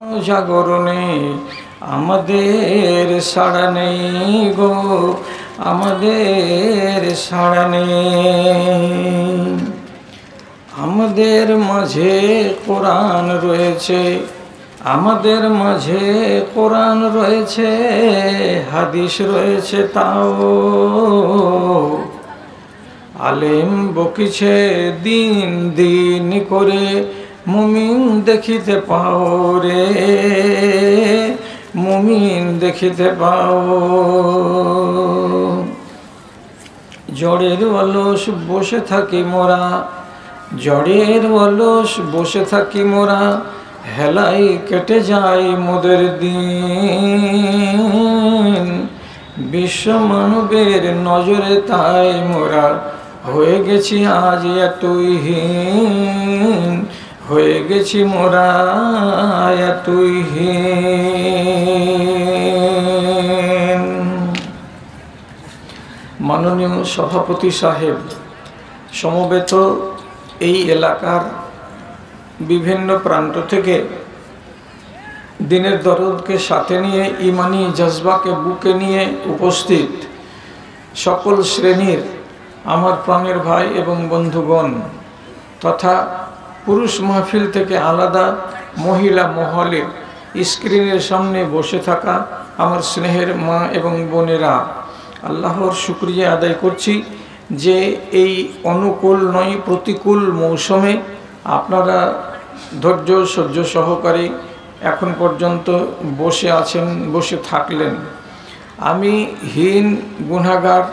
জাগরণে আমাদের সাড়া নেই গো, আমাদের সাড়া নেই। আমাদের মাঝে কোরআন রয়েছে, আমাদের মাঝে কোরআন রয়েছে, হাদিস রয়েছে তাও। আলেম বকিছে দিন দিন করে, মুমিন দেখিতে পাও রে, মুমিন দেখিতে পাও। জড়ের অলস বসে থাকি মোরা, জড়ের অলস বসে থাকি মোরা, হেলাই কেটে যায় মোদের দিন। বিশ্ব মানবের নজরে তাই মোরা হয়ে গেছি আজ এতই হীন, হয়ে গেছি মোরা এতই হীন। মাননীয় সভাপতি সাহেব, সমবেত এই এলাকার বিভিন্ন প্রান্ত থেকে দিনের দরদকে সাথে নিয়ে, ইমানি জজবাকে বুকে নিয়ে উপস্থিত সকল শ্রেণীর আমার প্রাণের ভাই এবং বন্ধুগণ, তথা পুরুষ মাহফিল থেকে আলাদা মহিলা মহলে স্ক্রিনের সামনে বসে থাকা আমার স্নেহের মা এবং বোনেরা, আল্লাহর শুকরিয়া আদায় করছি যে এই অনুকূল নয় প্রতিকূল মৌসুমে আপনারা ধৈর্য সহ্য সহকারে এখন পর্যন্ত বসে আছেন, বসে থাকলেন। আমি হীন গুনাহগার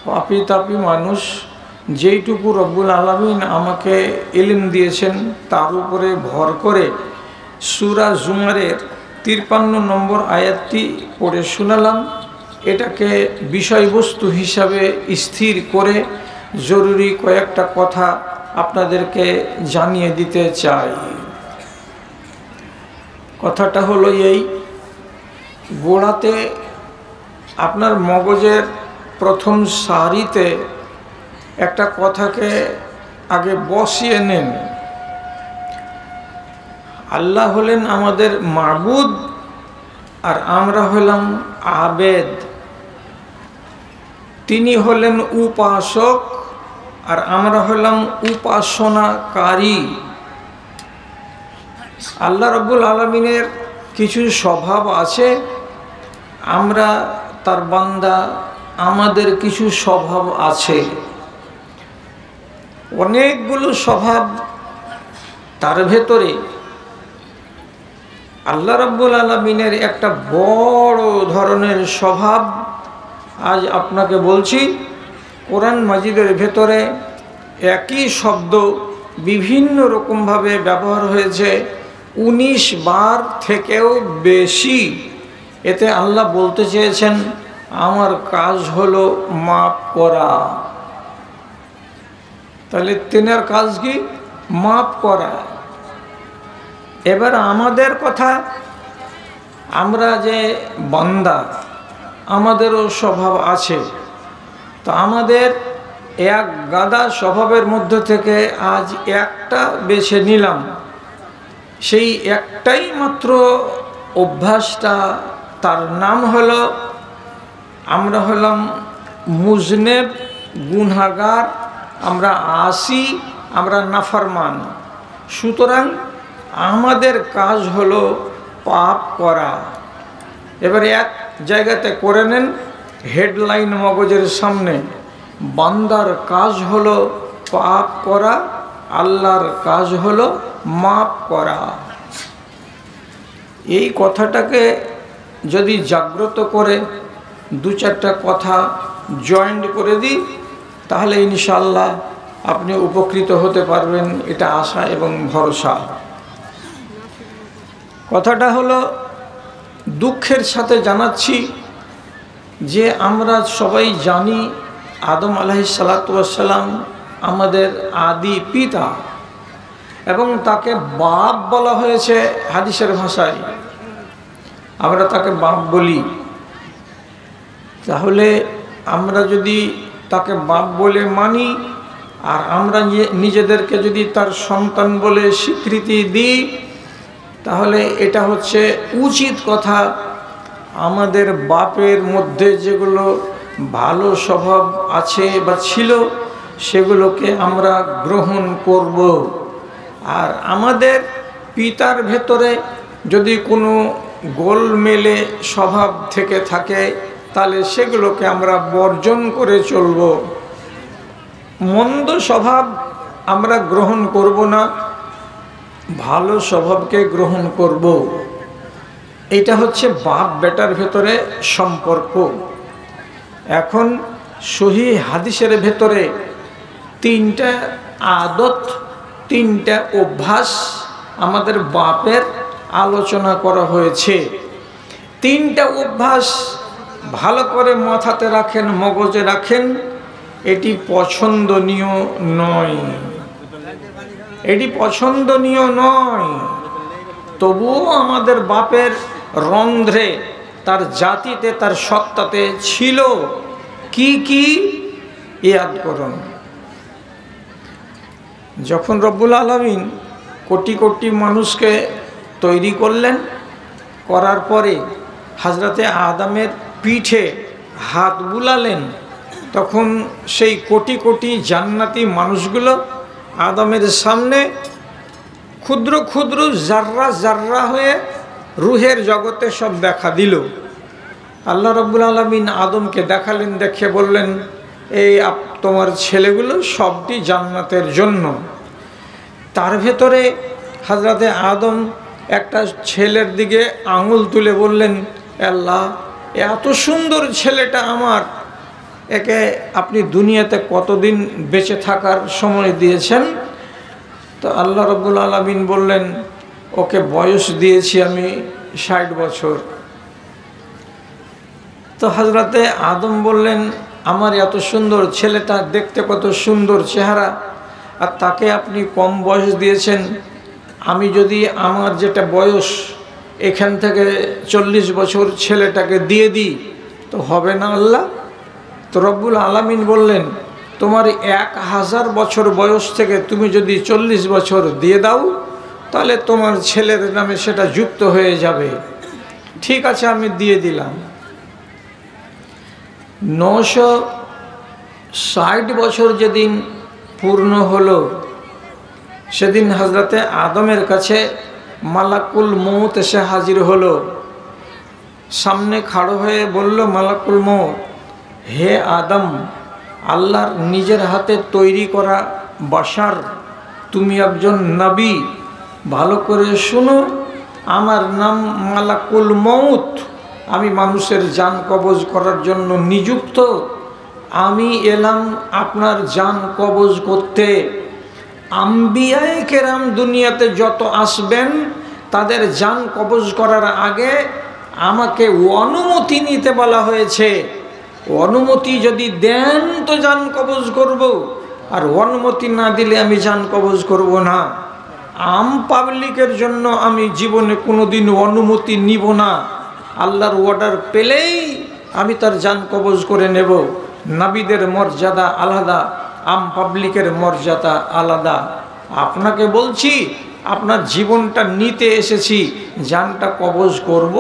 পাপী তাপী মানুষ, যেইটুকু রব্বুল আলামিন আমাকে ইলম দিয়েছেন তার উপরে ভর করে সূরা জুমারের 53 নম্বর আয়াতটি পড়ে শোনালাম। এটাকে বিষয়বস্তু হিসাবে স্থির করে জরুরি কয়েকটা কথা আপনাদেরকে জানিয়ে দিতে চাই। কথাটা হলো এই, গোড়াতে আপনার মগজের প্রথম সারিতে একটা কথাকে আগে বসিয়ে নেন। আল্লাহ হলেন আমাদের মাবুদ আর আমরা হলাম আবেদ। তিনি হলেন উপাসক আর আমরা হলাম উপাসনাকারী। আল্লাহ রাব্বুল আলামিনের কিছু স্বভাব আছে, আমরা তার বান্দা, আমাদের কিছু স্বভাব আছে। অনেকগুলো স্বভাব, তার ভেতরে আল্লাহ রাব্বুল আলামিনের একটা বড় ধরনের স্বভাব আজ আপনাকে বলছি। কোরআন মাজিদের ভেতরে একই শব্দ বিভিন্ন রকমভাবে ব্যবহার হয়েছে, 19 বার থেকেও বেশি। এতে আল্লাহ বলতে চেয়েছেন আমার কাজ হলো মাফ করা। তাহলে তেনার কাজ কি? মাফ করা। এবার আমাদের কথা, আমরা যে বান্দা, আমাদেরও স্বভাব আছে। তো আমাদের এক গাদা স্বভাবের মধ্যে থেকে আজ একটা বেছে নিলাম। সেই একটাই মাত্র অভ্যাসটা, তার নাম হলো আমরা হলাম মুজনেব, গুনাহগার, আমরা আসি, আমরা নাফরমান। সুতরাং আমাদের কাজ হলো পাপ করা। এবারে এক জায়গাতে করে নেন, হেডলাইন মগজের সামনে, বান্দার কাজ হলো পাপ করা, আল্লাহর কাজ হলো মাফ করা। এই কথাটাকে যদি জাগ্রত করে দু চারটা কথা জয়েন্ট করে দিই, তাহলে ইনশাআল্লাহ আপনি উপকৃত হতে পারবেন, এটা আশা এবং ভরসা। কথাটা হলো, দুঃখের সাথে জানাচ্ছি যে আমরা সবাই জানি আদম আলাইহিস সালাতু ওয়াস সালাম আমাদের আদি পিতা, এবং তাকে বাপ বলা হয়েছে হাদিসের ভাষায়, আমরা তাকে বাপ বলি। তাহলে আমরা যদি তাকে বাপ বলে মানি আর আমরা নিজেদেরকে যদি তার সন্তান বলে স্বীকৃতি দিই, তাহলে এটা হচ্ছে উচিত কথা। আমাদের বাপের মধ্যে যেগুলো ভালো স্বভাব আছে বা ছিল সেগুলোকে আমরা গ্রহণ করব। আর আমাদের পিতার ভেতরে যদি কোনো গোলমেলে স্বভাব থেকে থাকে তাহলে সেগুলোকে আমরা বর্জন করে চলব। মন্দ স্বভাব আমরা গ্রহণ করব না, ভালো স্বভাবকে গ্রহণ করব। এটা হচ্ছে বাপ বেটার ভেতরে সম্পর্ক। এখন সহি হাদিসের ভেতরে তিনটা আদত, তিনটা অভ্যাস আমাদের বাপের আলোচনা করা হয়েছে। তিনটা অভ্যাস ভালো করে মাথাতে রাখেন, মগজে রাখেন। এটি পছন্দনীয় নয়, এটি পছন্দনীয় নয়। তবুও আমাদের বাপের রন্ধ্রে, তার জাতিতে, তার সত্তাতে ছিল। কি কি ইয়াদ করুন। যখন রব্বুল আলামিন কোটি কোটি মানুষকে তৈরি করলেন, করার পরে হযরতে আদমের পিঠে হাত বুলালেন, তখন সেই কোটি কোটি জান্নাতি মানুষগুলো আদমের সামনে ক্ষুদ্র ক্ষুদ্র জাররা জাররা হয়ে রুহের জগতে সব দেখা দিল। আল্লাহ রাব্বুল আলামিন আদমকে দেখালেন, দেখে বললেন, এই তোমার ছেলেগুলো সবটি জান্নাতের জন্য। তার ভেতরে হযরতে আদম একটা ছেলের দিকে আঙুল তুলে বললেন, আল্লাহ, এত সুন্দর ছেলেটা আমার, একে আপনি দুনিয়াতে কতদিন বেঁচে থাকার সময় দিয়েছেন? তো আল্লাহ রাব্বুল আলামিন বললেন, ওকে বয়স দিয়েছি আমি 60 বছর। তো হযরতে আদম বললেন, আমার এত সুন্দর ছেলেটা, দেখতে কত সুন্দর চেহারা, আর তাকে আপনি কম বয়স দিয়েছেন। আমি যদি আমার যেটা বয়স এখান থেকে 40 বছর ছেলেটাকে দিয়ে দিই তো হবে না আল্লাহ? তো রব্বুল আলামিন বললেন, তোমার 1000 বছর বয়স থেকে তুমি যদি 40 বছর দিয়ে দাও তাহলে তোমার ছেলের নামে সেটা যুক্ত হয়ে যাবে। ঠিক আছে, আমি দিয়ে দিলাম। 960 বছর যেদিন পূর্ণ হলো, সেদিন হযরতে আদমের কাছে মালাকুল মউত এসে হাজির হলো। সামনে খাড়ো হয়ে বলল মালাকুল মউত, হে আদম, আল্লাহর নিজের হাতে তৈরি করা বাশার, তুমি একজন নবী, ভালো করে শুনো, আমার নাম মালাকুল মউত, আমি মানুষের জান কবজ করার জন্য নিযুক্ত। আমি এলাম আপনার জান কবজ করতে। আম্বিয়ায়ে কেরাম দুনিয়াতে যত আসবেন তাদের জান কবজ করার আগে আমাকে অনুমতি নিতে বলা হয়েছে। অনুমতি যদি দেন তো জান কবজ করব, আর অনুমতি না দিলে আমি জান কবজ করব না। আম পাবলিকের জন্য আমি জীবনে কোনোদিন অনুমতি নিব না। আল্লাহর অর্ডার পেলেই আমি তার জান কবজ করে নেব। নবীদের মর্যাদা আলাদা, আম পাবলিকের মর্যাদা আলাদা। আপনাকে বলছি, আপনার জীবনটা নিতে এসেছি, জানটা কবজ করব।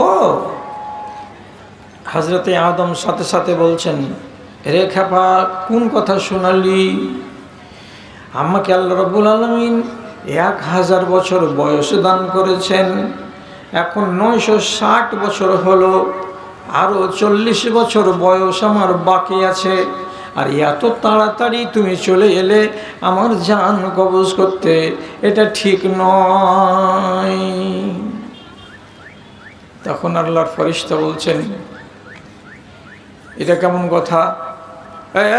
হযরতে আদম সাথে সাথে বলছেন, রে খেপা, কোন কথা শোনালি? আমাকে আল্লাহ রাব্বুল আলামিন 1000 বছর বয়স দান করেছেন, এখন 960 বছর হলো, আরও 40 বছর বয়স আমার বাকি আছে, আর এত তাড়াতাড়ি তুমি চলে এলে আমার জান কবজ করতে, এটা ঠিক নয়। তখন আল্লাহর ফেরেশতা বলছেন, এটা কেমন কথা?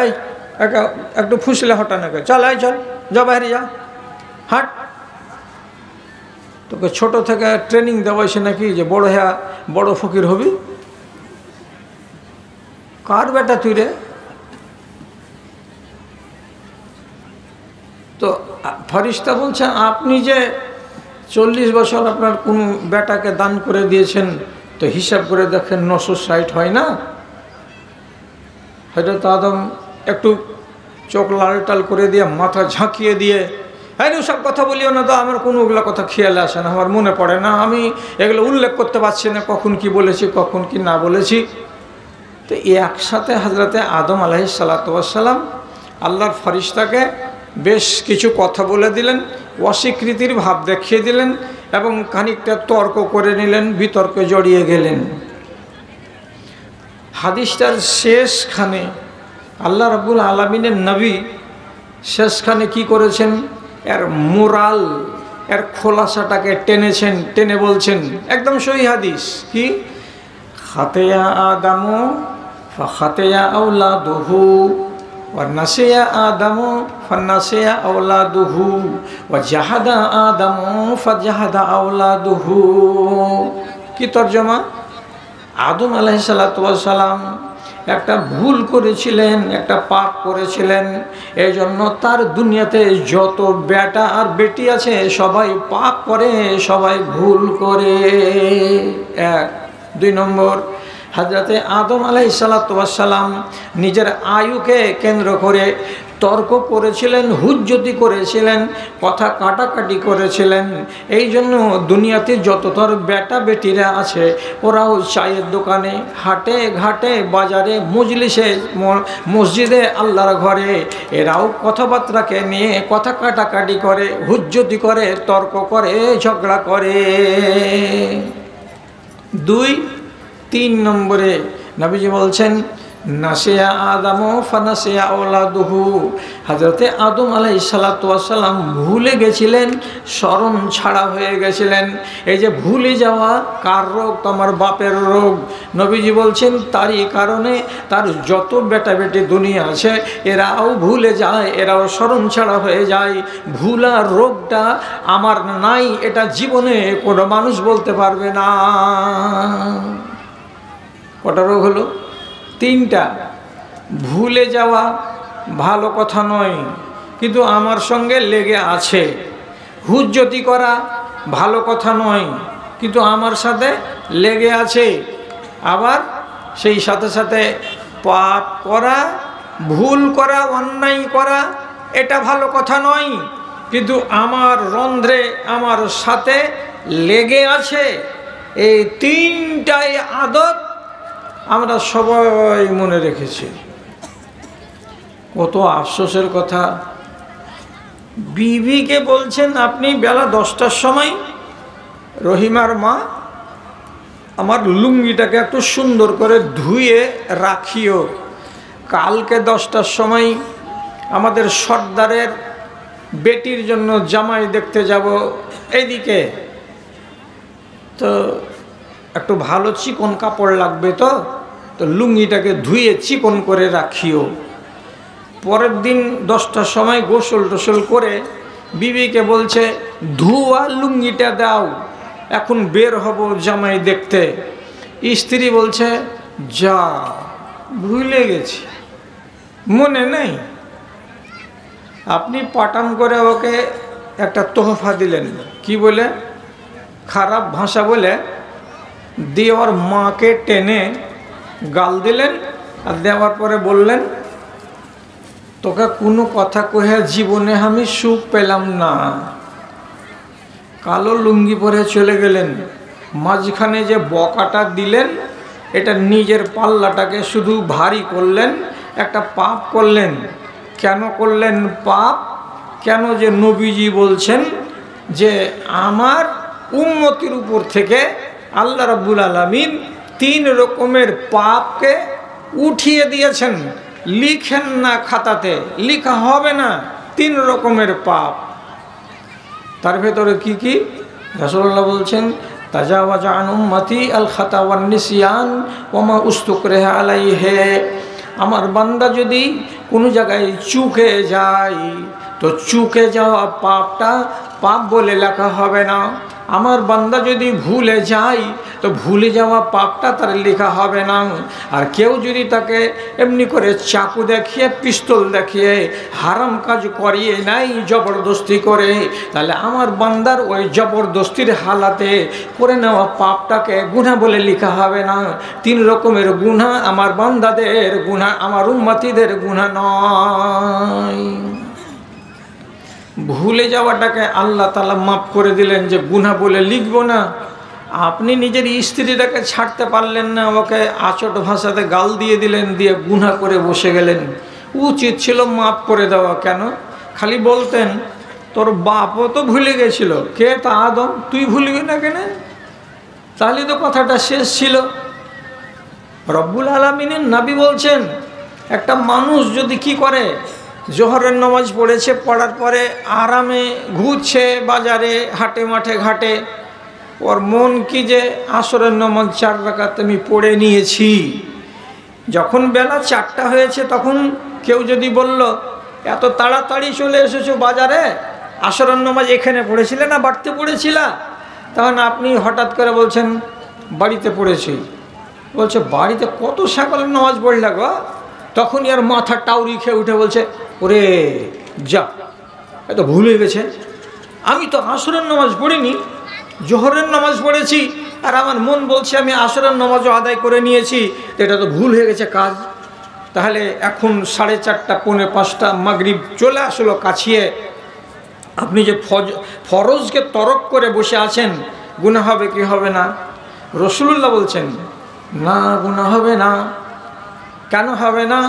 এই একটু ফুসলে হটা না, চল চল, যা বাইরে যা, হাট। তোকে ছোট থেকে ট্রেনিং দেওয়াইছে নাকি যে বড় হ্যাঁ বড় ফকির হবি? কার বেটা তুই রে? তো ফেরেশতা বলছেন, আপনি যে 40 বছর আপনার কোন বেটাকে দান করে দিয়েছেন, তো হিসাব করে দেখেন 960 হয় না? হযরত আদম একটু চোখ লাল টাল করে দিয়ে, মাথা ঝাঁকিয়ে দিয়ে হ্যাঁ ওসব কথা বলিও না, তো আমার কোনো ওগুলো কথা খেয়ালে আসে না, আমার মনে পড়ে না, আমি এগুলো উল্লেখ করতে পারছি না কখন কি বলেছি কখন কি না বলেছি। তো একসাথে হজরতে আদম আলাইহিসসালাম আল্লাহর ফরিস্তাকে বেশ কিছু কথা বলে দিলেন, অস্বীকৃতির ভাব দেখিয়ে দিলেন এবং খানিকটা তর্ক করে নিলেন, বিতর্কে জড়িয়ে গেলেন। হাদিসটার শেষখানে আল্লাহ রাব্বুল আলামিনের নবী শেষখানে কি করেছেন, এর মোরাল, এর খোলাসাটাকে টেনেছেন, টেনে বলছেন একদম সহিহ হাদিস কি, খাতিয়া আদামু ফাখাতিয়া আওলাদুহু ওয়া নাসিয়া আদামু ফানাসিয়া আওলাদুহু ওয়া জাহাদা আদামু ফাজাহাদা আওলাদুহু। কি তরজমা? আদম আলাইহিসসালাম একটা ভুল করেছিলেন, একটা পাপ করেছিলেন, এই জন্য তার দুনিয়াতে যত বেটা আর বেটি আছে সবাই পাপ করে, সবাই ভুল করে। এক। দুই নম্বর, হযরতে আদম আলাইহিসসালাম নিজের আয়ুকে কেন্দ্র করে তর্ক করেছিলেন, হুজ্জতি করেছিলেন, কথা কাটাকাটি করেছিলেন। এই জন্য দুনিয়াতে যততর বেটা বেটিরা আছে ওরাও চায়ের দোকানে, হাটে ঘাটে, বাজারে, মজলিসে, মসজিদে, আল্লাহর ঘরে এরাও কথাবার্তাকে নিয়ে কথা কাটাকাটি করে, হুজ্জতি করে, তর্ক করে, ঝগড়া করে। দুই। তিন নম্বরে নবীজি বলছেন নাসিয়া আদামু ফানাসিয়া আওলাদুহু। হযরতে আদম আলাইহিসসালাম ভুলে গেছিলেন, স্মরণ ছাড়া হয়ে গেছিলেন। এই যে ভুলে যাওয়া কার রোগ? তোমার বাপের রোগ। নবীজি বলছেন তারই কারণে তার যত বেটা বেটি দুনিয়া আছে এরাও ভুলে যায়, এরাও স্মরণ ছাড়া হয়ে যায়। ভুলার রোগটা আমার নাই, এটা জীবনে কোনো মানুষ বলতে পারবে না। কটা রোগ হলো? তিনটা। ভুলে যাওয়া ভালো কথা নয়, কিন্তু আমার সঙ্গে লেগে আছে। হুজ্জতি করা ভালো কথা নয়, কিন্তু আমার সাথে লেগে আছে। আবার সেই সাথে সাথে পাপ করা, ভুল করা, অন্যায় করা এটা ভালো কথা নয়, কিন্তু আমার রন্ধ্রে আমার সাথে লেগে আছে। এই তিনটাই আদত আমরা সবাই মনে রেখেছি। কত আফসোসের কথা, বিবিকে বলছেন আপনি বেলা 10টার সময়, রহিমার মা আমার লুঙ্গিটাকে একটু সুন্দর করে ধুয়ে রাখিও, কালকে 10টার সময় আমাদের সর্দারের বেটির জন্য জামাই দেখতে যাব এইদিকে, তো একটু ভালো চিকন কাপড় লাগবে, তো লুঙ্গিটাকে ধুয়ে চিকন করে রাখিও। পরের দিন 10টার সময় গোসল টোসল করে বিবিকে বলছে ধোয়া লুঙ্গিটা দাও, এখন বের হব জামাই দেখতে। স্ত্রী বলছে যা ভুলে গেছি, মনে নেই। আপনি পাটাম করে ওকে একটা তোহফা দিলেন, কি বলে? খারাপ ভাষা বলে দিয়ে ওর মাকে টেনে গাল দিলেন, আর দেওয়ার পরে বললেন তোকে কোনো কথা কহে জীবনে আমি সুখ পেলাম না। কালো লুঙ্গি পরে চলে গেলেন। মাঝখানে যে বকাটা দিলেন এটা নিজের পাল্লাটাকে শুধু ভারী করলেন, একটা পাপ করলেন। কেন করলেন পাপ? কেন? যে নবীজি বলছেন যে আমার উম্মতির উপর থেকে আল্লাহ রাব্বুল আলামিন 3 রকমের পাপকে উঠিয়ে দিয়েছেন। লিখেন না খাতাতে, লেখা হবে না 3 রকমের পাপ। তার ভেতরে কি কি? রাসূলুল্লাহ বলছেন তাজাওয়াজা আন উম্মতি আল খাতা ওয়ান নিসিয়ান ওয়া মা উস্তুকরিহা আলাইহি। আমার বান্দা যদি কোনো জায়গায় চুকে যায় তো চুকে যাওয়া পাপটা পাপ বলে লেখা হবে না। আমার বান্দা যদি ভুলে যায় তো ভুলে যাওয়া পাপটা তার লেখা হবে না। আর কেউ যদি তাকে এমনি করে চাকু দেখিয়ে, পিস্তল দেখিয়ে হারাম কাজ করিয়ে নাই জবরদস্তি করে, তাহলে আমার বান্দার ওই জবরদস্তির হালাতে করে নেওয়া পাপটাকে গুনাহ বলে লেখা হবে না। 3 রকমের গুনাহ আমার বান্দাদের গুনাহ, আমার উম্মতিদের গুনাহ নয়। ভুলে যাওয়াটাকে আল্লাহ তাআলা মাফ করে দিলেন যে গুনাহ বলে লিখবো না। আপনি নিজের স্ত্রীটাকে ছাড়তে পারলেন না, ওকে আচট ভাষাতে গাল দিয়ে দিলেন, দিয়ে গুনাহ করে বসে গেলেন। উচিত ছিল মাফ করে দেওয়া। কেন? খালি বলতেন তোর বাপও তো ভুলে গেছিল। কে? তা আদম। তুই ভুলবি না কেন? তাহলে তো কথাটা শেষ ছিল। রব্বুল আলামিনের নবী বলছেন একটা মানুষ যদি কি করে, জোহরের নামাজ পড়েছে, পড়ার পরে আরামে ঘুরছে বাজারে, হাটে মাঠে ঘাটে, ওর মন কি যে আসরের নামাজ 4 রাকাত আমি পড়ে নিয়েছি। যখন বেলা 4টা হয়েছে তখন কেউ যদি বলল এত তাড়াতাড়ি চলে এসেছো বাজারে, আসরের নামাজ এখানে পড়েছিলে না বাড়িতে পড়েছিলা? তখন আপনি হঠাৎ করে বলছেন বাড়িতে পড়েছি। বলছে বাড়িতে কত সকালের নামাজ পড়লা গো? তখনই আর মাথা টাউরি খেয়ে উঠে বলছে ওরে যা, এত ভুল হয়ে গেছে, আমি তো আসরের নামাজ পড়িনি, জোহরের নামাজ পড়েছি, আর আমার মন বলছে আমি আসরের নামাজও আদায় করে নিয়েছি, এটা তো ভুল হয়ে গেছে কাজ। তাহলে এখন 4:30 পৌনে 5টা মাগরিব চলে আসলো কাছিয়ে, আপনি যে ফরজকে তরক করে বসে আছেন, গুনাহ হবে কি হবে না? রাসূলুল্লাহ বলছেন না, গুনাহ হবে না। কেন হবে না?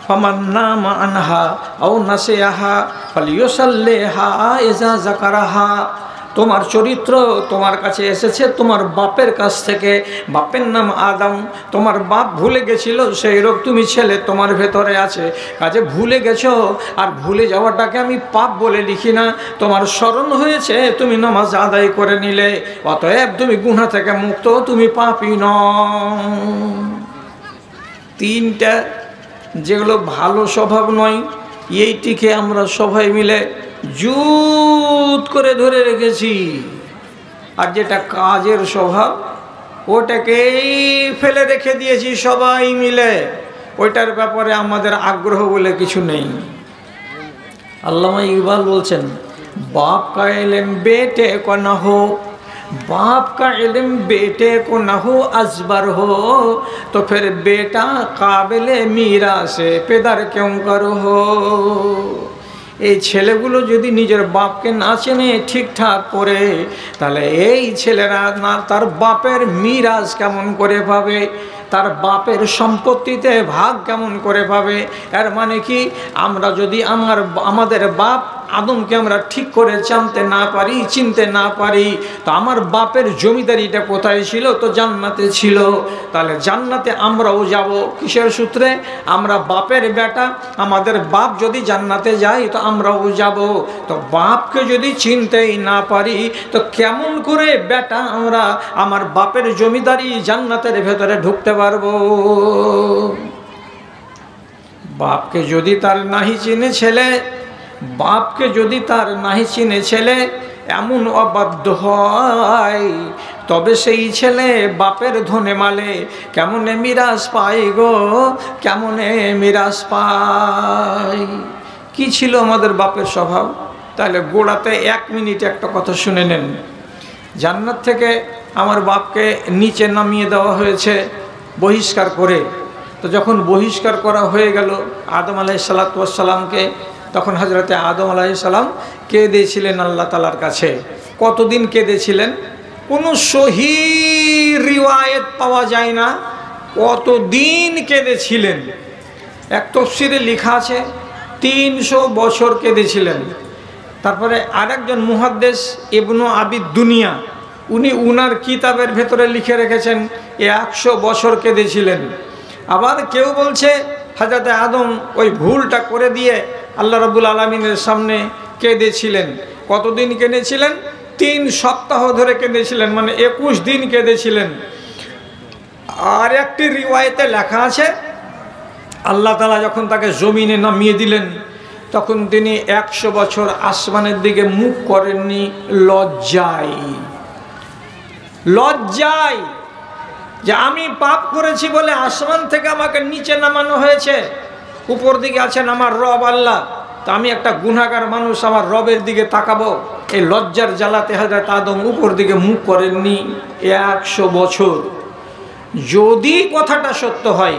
ফামান নামা আনহা আও নাসিয়াহা ফালিয়ুসাল্লিহা ইজা যাকারাহা। তোমার চরিত্র তোমার কাছে এসেছে তোমার বাপের কাছ থেকে। বাপের নাম আদম, তোমার বাপ ভুলে গেছিল, সেই রোগ তুমি ছেলে তোমার ভেতরে আছে। কাজে ভুলে গেছো, আর ভুলে যাওয়াটাকে আমি পাপ বলে লিখি না। তোমার স্মরণ হয়েছে, তুমি নামাজ আদায় করে নিলে, অতএব তুমি গুনাহ থেকে মুক্ত, তুমি পাপী নও। 3টা যেগুলো ভালো স্বভাব নয়, এইটিকে আমরা সবাই মিলে জুত করে ধরে রেখেছি, আর যেটা কাজের স্বভাব ওটাকেই ফেলে রেখে দিয়েছি সবাই মিলে। ওইটার ব্যাপারে আমাদের আগ্রহ বলে কিছু নেই। আল্লামা ইকবাল বলছেন বাপ কা ইলম বেটে কো না হো, बाप का इल्म बेटे को न हो अजबर हो, तो फिर बेटा काबिल मीरा से पेदर क्यों करो हो। এই ছেলেগুলো যদি নিজের বাপকে না চেনে ঠিকঠাক করে, তাহলে এই ছেলেরা না তার বাপের মিরাজ কেমন করে পাবে, তার বাপের সম্পত্তিতে ভাগ কেমন করে পাবে। এর মানে কি, আমরা যদি আমাদের বাপ আদমকে আমরা ঠিক করে জানতে না পারি, চিনতে না পারি, তো আমার বাপের জমিদারিটা কোথায় ছিল? তো জান্নাতে ছিল। তাহলে জান্নাতে আমরাও যাব কিসের সূত্রে? আমরা বাপের বেটা, আমাদের বাপ যদি জান্নাতে যায় তো আমরাও যাব। তো বাপকে যদি চিনতেই না পারি, তো কেমন করে বেটা আমরা আমার বাপের জমিদারি জান্নাতের ভেতরে ঢুকতে পারবো? বাপকে যদি তার নাহি চিনে ছেলে, বাপকে যদি তার নাহি চিনে ছেলে এমন অবাধ্য হয়, তবে সেই ছেলে বাপের ধনে মালে কেমনে মিরাজ পাই গো, কেমনে মিরাজ পাই। কি ছিল আমাদের বাপের স্বভাব? তাহলে গোড়াতে 1 মিনিট একটা কথা শুনে নেন। জান্নাত থেকে আমার বাপকে নিচে নামিয়ে দেওয়া হয়েছে বহিষ্কার করে। তো যখন বহিষ্কার করা হয়ে গেল আদম আলাইহিসসালামকে, তখন হযরতে আদম আলাইহিসসালাম কেঁদেছিলেন আল্লাহ তাআলার কাছে। কতদিন কেঁদেছিলেন? কোনো সহি রিওয়ায়েত পাওয়া যায় না কতদিন কেঁদেছিলেন। এক তাফসীরে লেখা আছে 300 বছর কেঁদেছিলেন। তারপরে আরেকজন মুহাদ্দিস ইবনু আবিদ দুনিয়া, উনি উনার কিতাবের ভেতরে লিখে রেখেছেন 100 বছর কেঁদেছিলেন। আবার কেউ বলছে হযরতে আদম ওই ভুলটা করে দিয়ে আল্লাহ রাব্বুল আলামিনের সামনে কেঁদেছিলেন। কতদিন কেঁদেছিলেন? 3 সপ্তাহ ধরে কেঁদেছিলেন, মানে 21 দিন কেঁদেছিলেন। আর একটি রিওয়ায়েতে লেখা আছে আল্লাহ তাআলা যখন তাকে জমিনে নামিয়ে দিলেন, তখন তিনি 100 বছর আসমানের দিকে মুখ করেননি, লজ্জায় যে আমি পাপ করেছি বলে আসমান থেকে আমাকে নিচে নামানো হয়েছে, উপর দিকে আছেন আমার রব আল্লাহ, তা আমি একটা গুনাহগার মানুষ, আমার রবের দিকে তাকাবো। এই লজ্জার জ্বালাতে হযরত আদম উপর দিকে মুখ করেননি 100 বছর। যদি কথাটা সত্য হয়,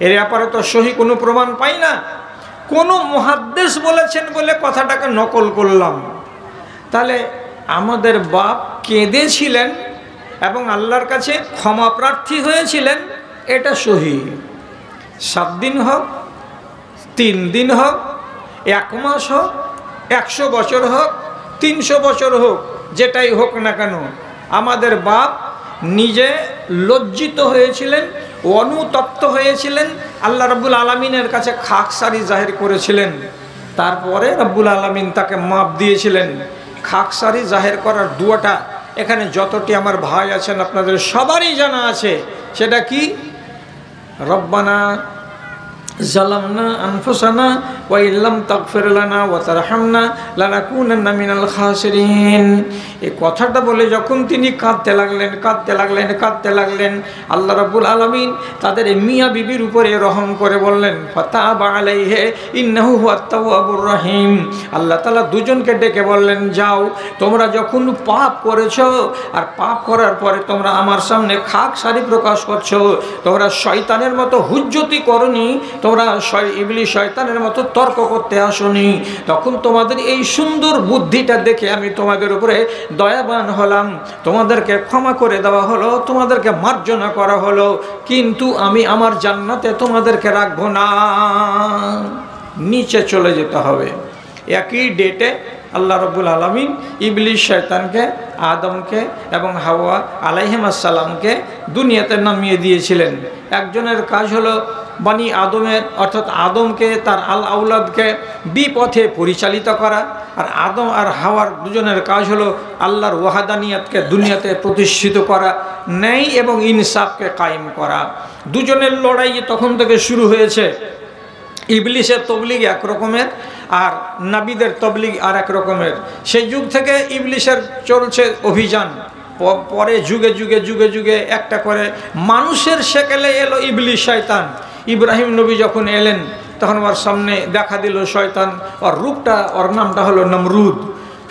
এর ব্যাপারে তো সহি কোনো প্রমাণ পাই না, কোনো মুহাদ্দিস বলেছেন বলে কথাটাকে নকল করলাম। তাহলে আমাদের বাপ কেঁদেছিলেন এবং আল্লাহর কাছে ক্ষমা প্রার্থী হয়েছিলেন, এটা সহি। 7 দিন হোক, 3 দিন হোক, 1 মাস হোক, 100 বছর হোক, 300 বছর হোক, যেটাই হোক না কেন, আমাদের বাপ নিজে লজ্জিত হয়েছিলেন, অনুতপ্ত হয়েছিলেন, আল্লাহ রাব্বুল আলামিনের কাছে খাকসারি জাহির করেছিলেন। তারপরে রাব্বুল আলামিন তাকে মাপ দিয়েছিলেন। খাকসারি জাহির করার দুয়াটা এখানে যতটি আমার ভাই আছেন আপনাদের সবারই জানা আছে। সেটা কি? রব্বানা জালামনা আনফুসানা ওয়া ইল্লাম তাগফির লানা ওয়া তারহামনা লানাকুনান্না মিনাল খাসিরিন। এই কথাটা বলে যখন তিনি কাঁদতে লাগলেন, আল্লাহ রাব্বুল আলামিন তাদের মিয়া বিবির উপরে রহম করে বললেন, ফাতাবা আলাইহি ইন্নাহু হুয়াত তাওয়াবুর রহিম। আল্লাহ তাআলা দুজনকে ডেকে বললেন, যাও, তোমরা যখন পাপ করেছো আর পাপ করার পরে তোমরা আমার সামনে খাকসারি প্রকাশ করছো, তোমরা শয়তানের মতো হুজ্জতি করনি, তোমরা ইবলিস শয়তানের মতো তর্ক করতে আসনি, তখন তোমাদের এই সুন্দর বুদ্ধিটা দেখে আমি তোমাদের উপরে দয়াবান হলাম, তোমাদেরকে ক্ষমা করে দেওয়া হলো, তোমাদেরকে মার্জনা করা হলো, কিন্তু আমি আমার জান্নাতে তোমাদেরকে রাখবো না, নিচে চলে যেতে হবে। একই ডেটে আল্লাহ রাব্বুল আলামিন ইবলিস শয়তানকে, আদমকে এবং হাওয়া আলাইহিস সালামকে দুনিয়াতে নামিয়ে দিয়েছিলেন। একজনের কাজ হলো বানি আদমের অর্থাৎ আদমকে, তার আউলাদকে বিপথে পরিচালিত করা, আর আদম আর হাওয়ার দুজনের কাজ হলো আল্লাহর ওয়াহাদানিয়াতকে দুনিয়াতে প্রতিষ্ঠিত করা, ন্যায় এবং ইনসাফকে কায়েম করা। দুজনের লড়াই তখন থেকে শুরু হয়েছে। ইবলিসের তবলিগ এক রকমের আর নাবিদের তবলিগ আর এক রকমের। সেই যুগ থেকে ইবলিসের চলছে অভিযান, পরে যুগে যুগে যুগে যুগে একটা করে মানুষের সেকেলে এলো ইবলিস শয়তান। ইব্রাহিম নবী যখন এলেন তখন ওর সামনে দেখা দিল শয়তান, ওর রূপটা, ওর নামটা হলো নমরুদ।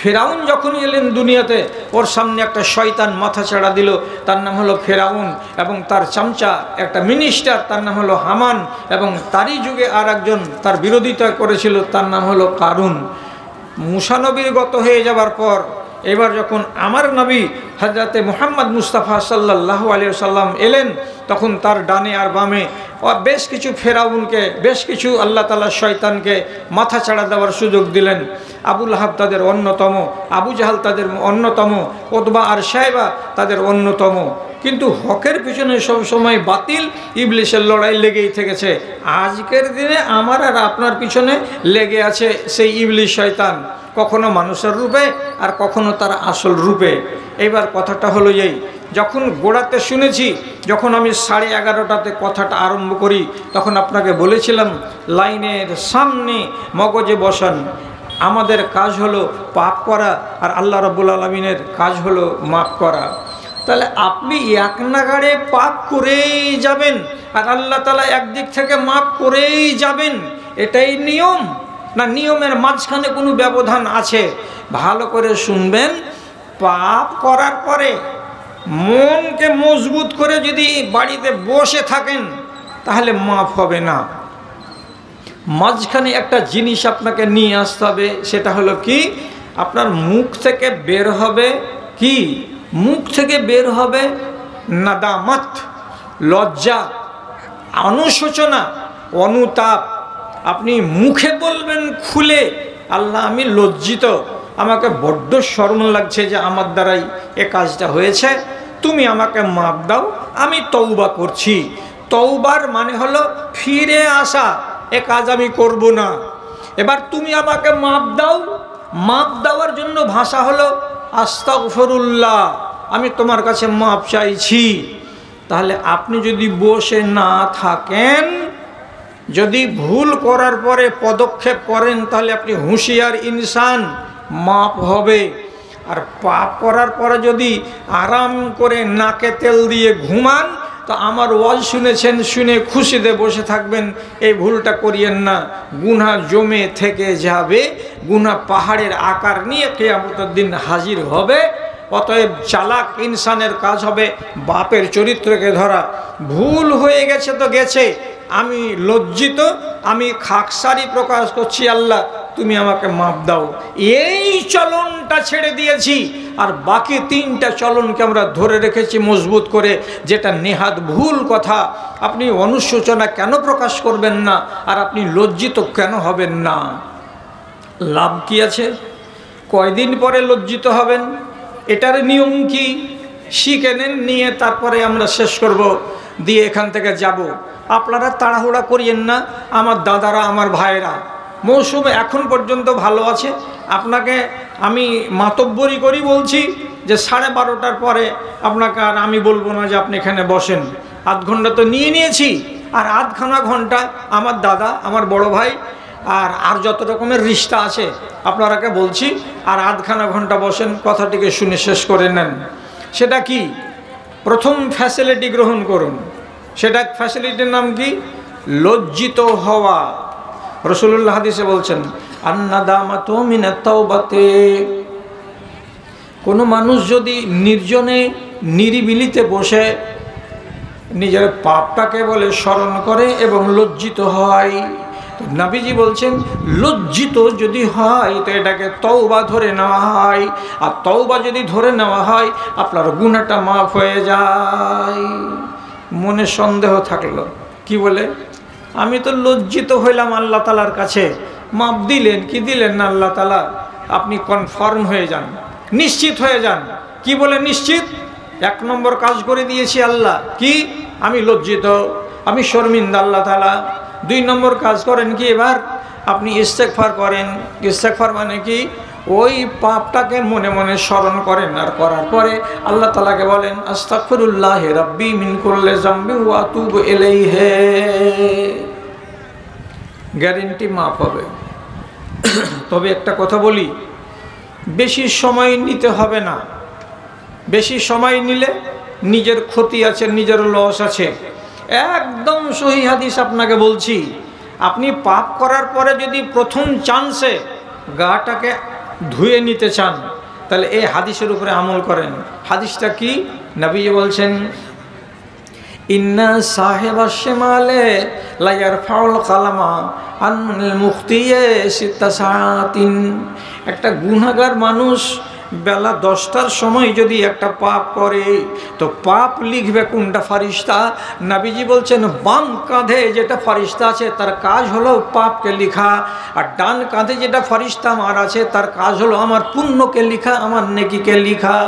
ফেরাউন যখন এলেন দুনিয়াতে, ওর সামনে একটা শয়তান মাথা ছাড়া দিল, তার নাম হলো ফেরাউন, এবং তার চামচা একটা মিনিস্টার, তার নাম হলো হামান, এবং তারই যুগে আর একজন তার বিরোধিতা করেছিল, তার নাম হলো কারুন। মুসা নবীর গত হয়ে যাবার পর এবার যখন আমার নবী হযরতে মুহাম্মদ মুস্তাফা সাল্লাল্লাহু আলাইহি সাল্লাম এলেন, তখন তার ডানে আর বামে বেশ কিছু ফেরাউনকে, বেশ কিছু আল্লাহ তাআলা শয়তানকে মাথা ছাড়া দেওয়ার সুযোগ দিলেন। আবু লাহাব তাদের অন্যতম, আবু জাহাল তাদের অন্যতম, উতবা আর শাইবা তাদের অন্যতম। কিন্তু হকের পিছনে সবসময় বাতিল ইবলিসের লড়াই লেগেই থেকেছে। আজকের দিনে আমার আর আপনার পিছনে লেগে আছে সেই ইবলিস শয়তান, কখনো মানুষের রূপে আর কখনো তার আসল রূপে। এবার কথাটা হলো এই, যখন গোড়াতে শুনেছি, যখন আমি 11:30টাতে কথাটা আরম্ভ করি, তখন আপনাকে বলেছিলাম লাইনের সামনে মগজে বসান। আমাদের কাজ হলো পাপ করা আর আল্লাহ রাব্বুল আলামিনের কাজ হলো মাফ করা। তাহলে আপনি এক নাগাড়ে পাপ করেই যাবেন আর আল্লাহ তাআলা একদিক থেকে মাফ করেই যাবেন, এটাই নিয়ম না নিয়মের মাঝখানে কোনো ব্যবধান আছে? ভালো করে শুনবেন। পাপ করার পরে মনকে মজবুত করে যদি বাড়িতে বসে থাকেন তাহলে মাফ হবে না। মাঝখানে একটা জিনিস আপনাকে নিয়ে আসতে হবে, সেটা হলো কি? আপনার মুখ থেকে বের হবে কি? মুখ থেকে বের হবে নাদামত, লজ্জা, অনুশোচনা, অনুতাপ। আপনি মুখে বলবেন খুলে, আল্লাহ আমি লজ্জিত, আমাকে বড্ড শরম লাগছে যে আমার দ্বারাই এ কাজটা হয়েছে, তুমি আমাকে মাপ দাও, আমি তওবা করছি। তওবার মানে হলো ফিরে আসা, এ কাজ আমি করব না, এবার তুমি আমাকে মাপ দাও। মাপ দেওয়ার জন্য ভাষা হলো আস্তাগফিরুল্লাহ, আমি তোমার কাছে মাপ চাইছি। তাহলে আপনি যদি বসে না থাকেন, যদি ভুল করার পরে পদক্ষেপ করেন, তাহলে আপনি হুঁশিয়ার ইনসান, মাপ হবে। আর পাপ করার পরে যদি আরাম করে নাকে তেল দিয়ে ঘুমান, তো আমার ওয়াজ শুনেছেন, শুনে খুশিতে বসে থাকবেন, এই ভুলটা করিয়েন না। গুনাহ জমে থেকে যাবে, গুনাহ পাহাড়ের আকার নিয়ে কিয়ামতের দিন হাজির হবে। অতএব চালাক ইনসানের কাজ হবে বাপের চরিত্রকে ধরা। ভুল হয়ে গেছে তো গেছে, আমি লজ্জিত, আমি খাকসারি প্রকাশ করছি, আল্লাহ তুমি আমাকে মাপ দাও, এই চলনটা ছেড়ে দিয়েছি। আর বাকি তিনটা চলনকে আমরা ধরে রেখেছি মজবুত করে, যেটা নেহাত ভুল কথা। আপনি অনুশোচনা কেন প্রকাশ করবেন না, আর আপনি লজ্জিত কেন হবেন না? লাভ কি আছে? কয়দিন পরে লজ্জিত হবেন, এটার নিয়ম কি শিখে নেন, নিয়ে তারপরে আমরা শেষ করব, দিয়ে এখান থেকে যাব। আপনারা তাড়াহুড়া করিয়েন না, আমার দাদারা, আমার ভাইয়েরা, মৌসুম এখন পর্যন্ত ভালো আছে। আপনাকে আমি মাতব্বরি করি বলছি যে 12:30টার পরে আপনাকে আর আমি বলবো না যে আপনি এখানে বসেন। আধ ঘন্টা তো নিয়ে নিয়েছি, আর আধখানা ঘন্টা আমার দাদা, আমার বড় ভাই আর যত রকমের রিশতা আছে আপনারাকে বলছি, আর আধখানা ঘন্টা বসেন, কথাটিকে শুনে শেষ করে নেন। সেটা কি? প্রথম ফ্যাসিলিটি গ্রহণ করুন। সেটা ফ্যাসিলিটির নাম কি? লজ্জিত হওয়া। রাসূলুল্লাহ হাদিসে বলছেন, আন্নাদামাতু মিনাত তাওবাতে। কোনো মানুষ যদি নির্জনে নিরিবিলিতে বসে নিজের পাপটাকে বলে স্মরণ করে এবং লজ্জিত হয়, নবীজি বলছেন লজ্জিত যদি হয় তো এটাকে তওবা ধরে নেওয়া হয়, আর তওবা যদি ধরে নেওয়া হয় আপনার গুনাহটা মাফ হয়ে যায়। মনে সন্দেহ থাকলো, কি বলে আমি তো লজ্জিত হইলাম আল্লাহ তাআলার কাছে, মাপ দিলেন কি দিলেন না আল্লাহ তাআলা? আপনি কনফার্ম হয়ে যান, নিশ্চিত হয়ে যান। কি বলে নিশ্চিত? 1 নম্বর কাজ করে দিয়েছি আল্লাহ, কি? আমি লজ্জিত, আমি শর্মিন্দা আল্লাহ তাআলা। 2 নম্বর কাজ করেন কি? এবার আপনি ইস্তেগফার করেন। ইস্তেগফার মানে কি? ওই পাপটাকে মনে মনে স্মরণ করেন, আর করার পরে আল্লাহ তাআলাকে বলেন আস্তাগফিরুল্লাহ রাব্বি মিন কুল্লি যামবি ওয়া আতুবু ইলাইহি। গ্যারান্টি মাফ হবে। তবে একটা কথা বলি, বেশি সময় নিতে হবে না। বেশি সময় নিলে নিজের ক্ষতি আছে, নিজের লস আছে। একদম সহিহ হাদিস আপনাকে বলছি, আপনি পাপ করার পরে যদি প্রথম চান্সে গাটাকে ধুয়ে নিতে চান, তাহলে এই হাদিসের উপরে আমল করেন। হাদিসটা কি? নবী বলছেন, ইন্না সাহেবাশ শিমালে লা ইয়ারফাউল কালামা আনিল মুখতিয়া সিত্তা সাআতিন। একটা গুনাহগার মানুষ বেলা 10টার সময় যদি একটা পাপ করে, তো পাপ লিখবে কোনটা ফারিস্তা? নবীজি বলছেন বাম কাঁধে যেটা ফারিস্তা আছে তার কাজ হলো পাপকে লিখা, আর ডান কাঁধে যেটা ফারিস্তা আমার আছে তার কাজ হলো আমার পুণ্যকে লিখা, আমার নেকিকে লিখা।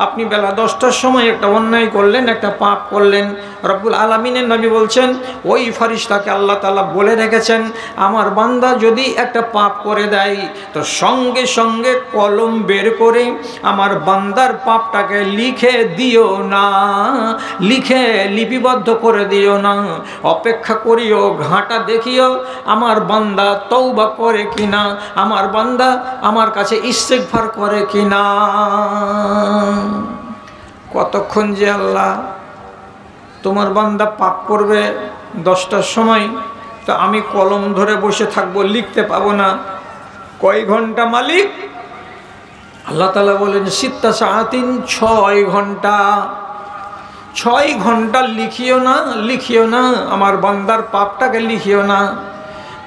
আপনি বেলা 10টার সময় একটা অন্যায় করলেন, একটা পাপ করলেন, রব্বুল আলামিনের নবী বলছেন ওই ফারিস্তাকে আল্লাহ তাআলা বলে রেখেছেন, আমার বান্দা যদি একটা পাপ করে দেয় তো সঙ্গে সঙ্গে কলম বের করে আমার বান্দার পাপটাকে লিখে দিও না, লিখে লিপিবদ্ধ করে দিও না, অপেক্ষা করিও, ঘাঁটা দেখিও আমার বান্দা তওবা করে কিনা, আমার বান্দা আমার কাছে ইস্তেগফার করে কিনা। কতক্ষণ যে আল্লাহ তোমার বান্দা পাপ করবে 10টার সময়, তো আমি কলম ধরে বসে থাকবো, লিখতে পাবো না। কয় ঘন্টা মালিক? আল্লাহ তাআলা বলেন সিত্তা সাআতিন, 6 ঘন্টা। 6 ঘন্টা লিখিও না, লিখিও না, আমার বান্দার পাপটাকে লিখিও না,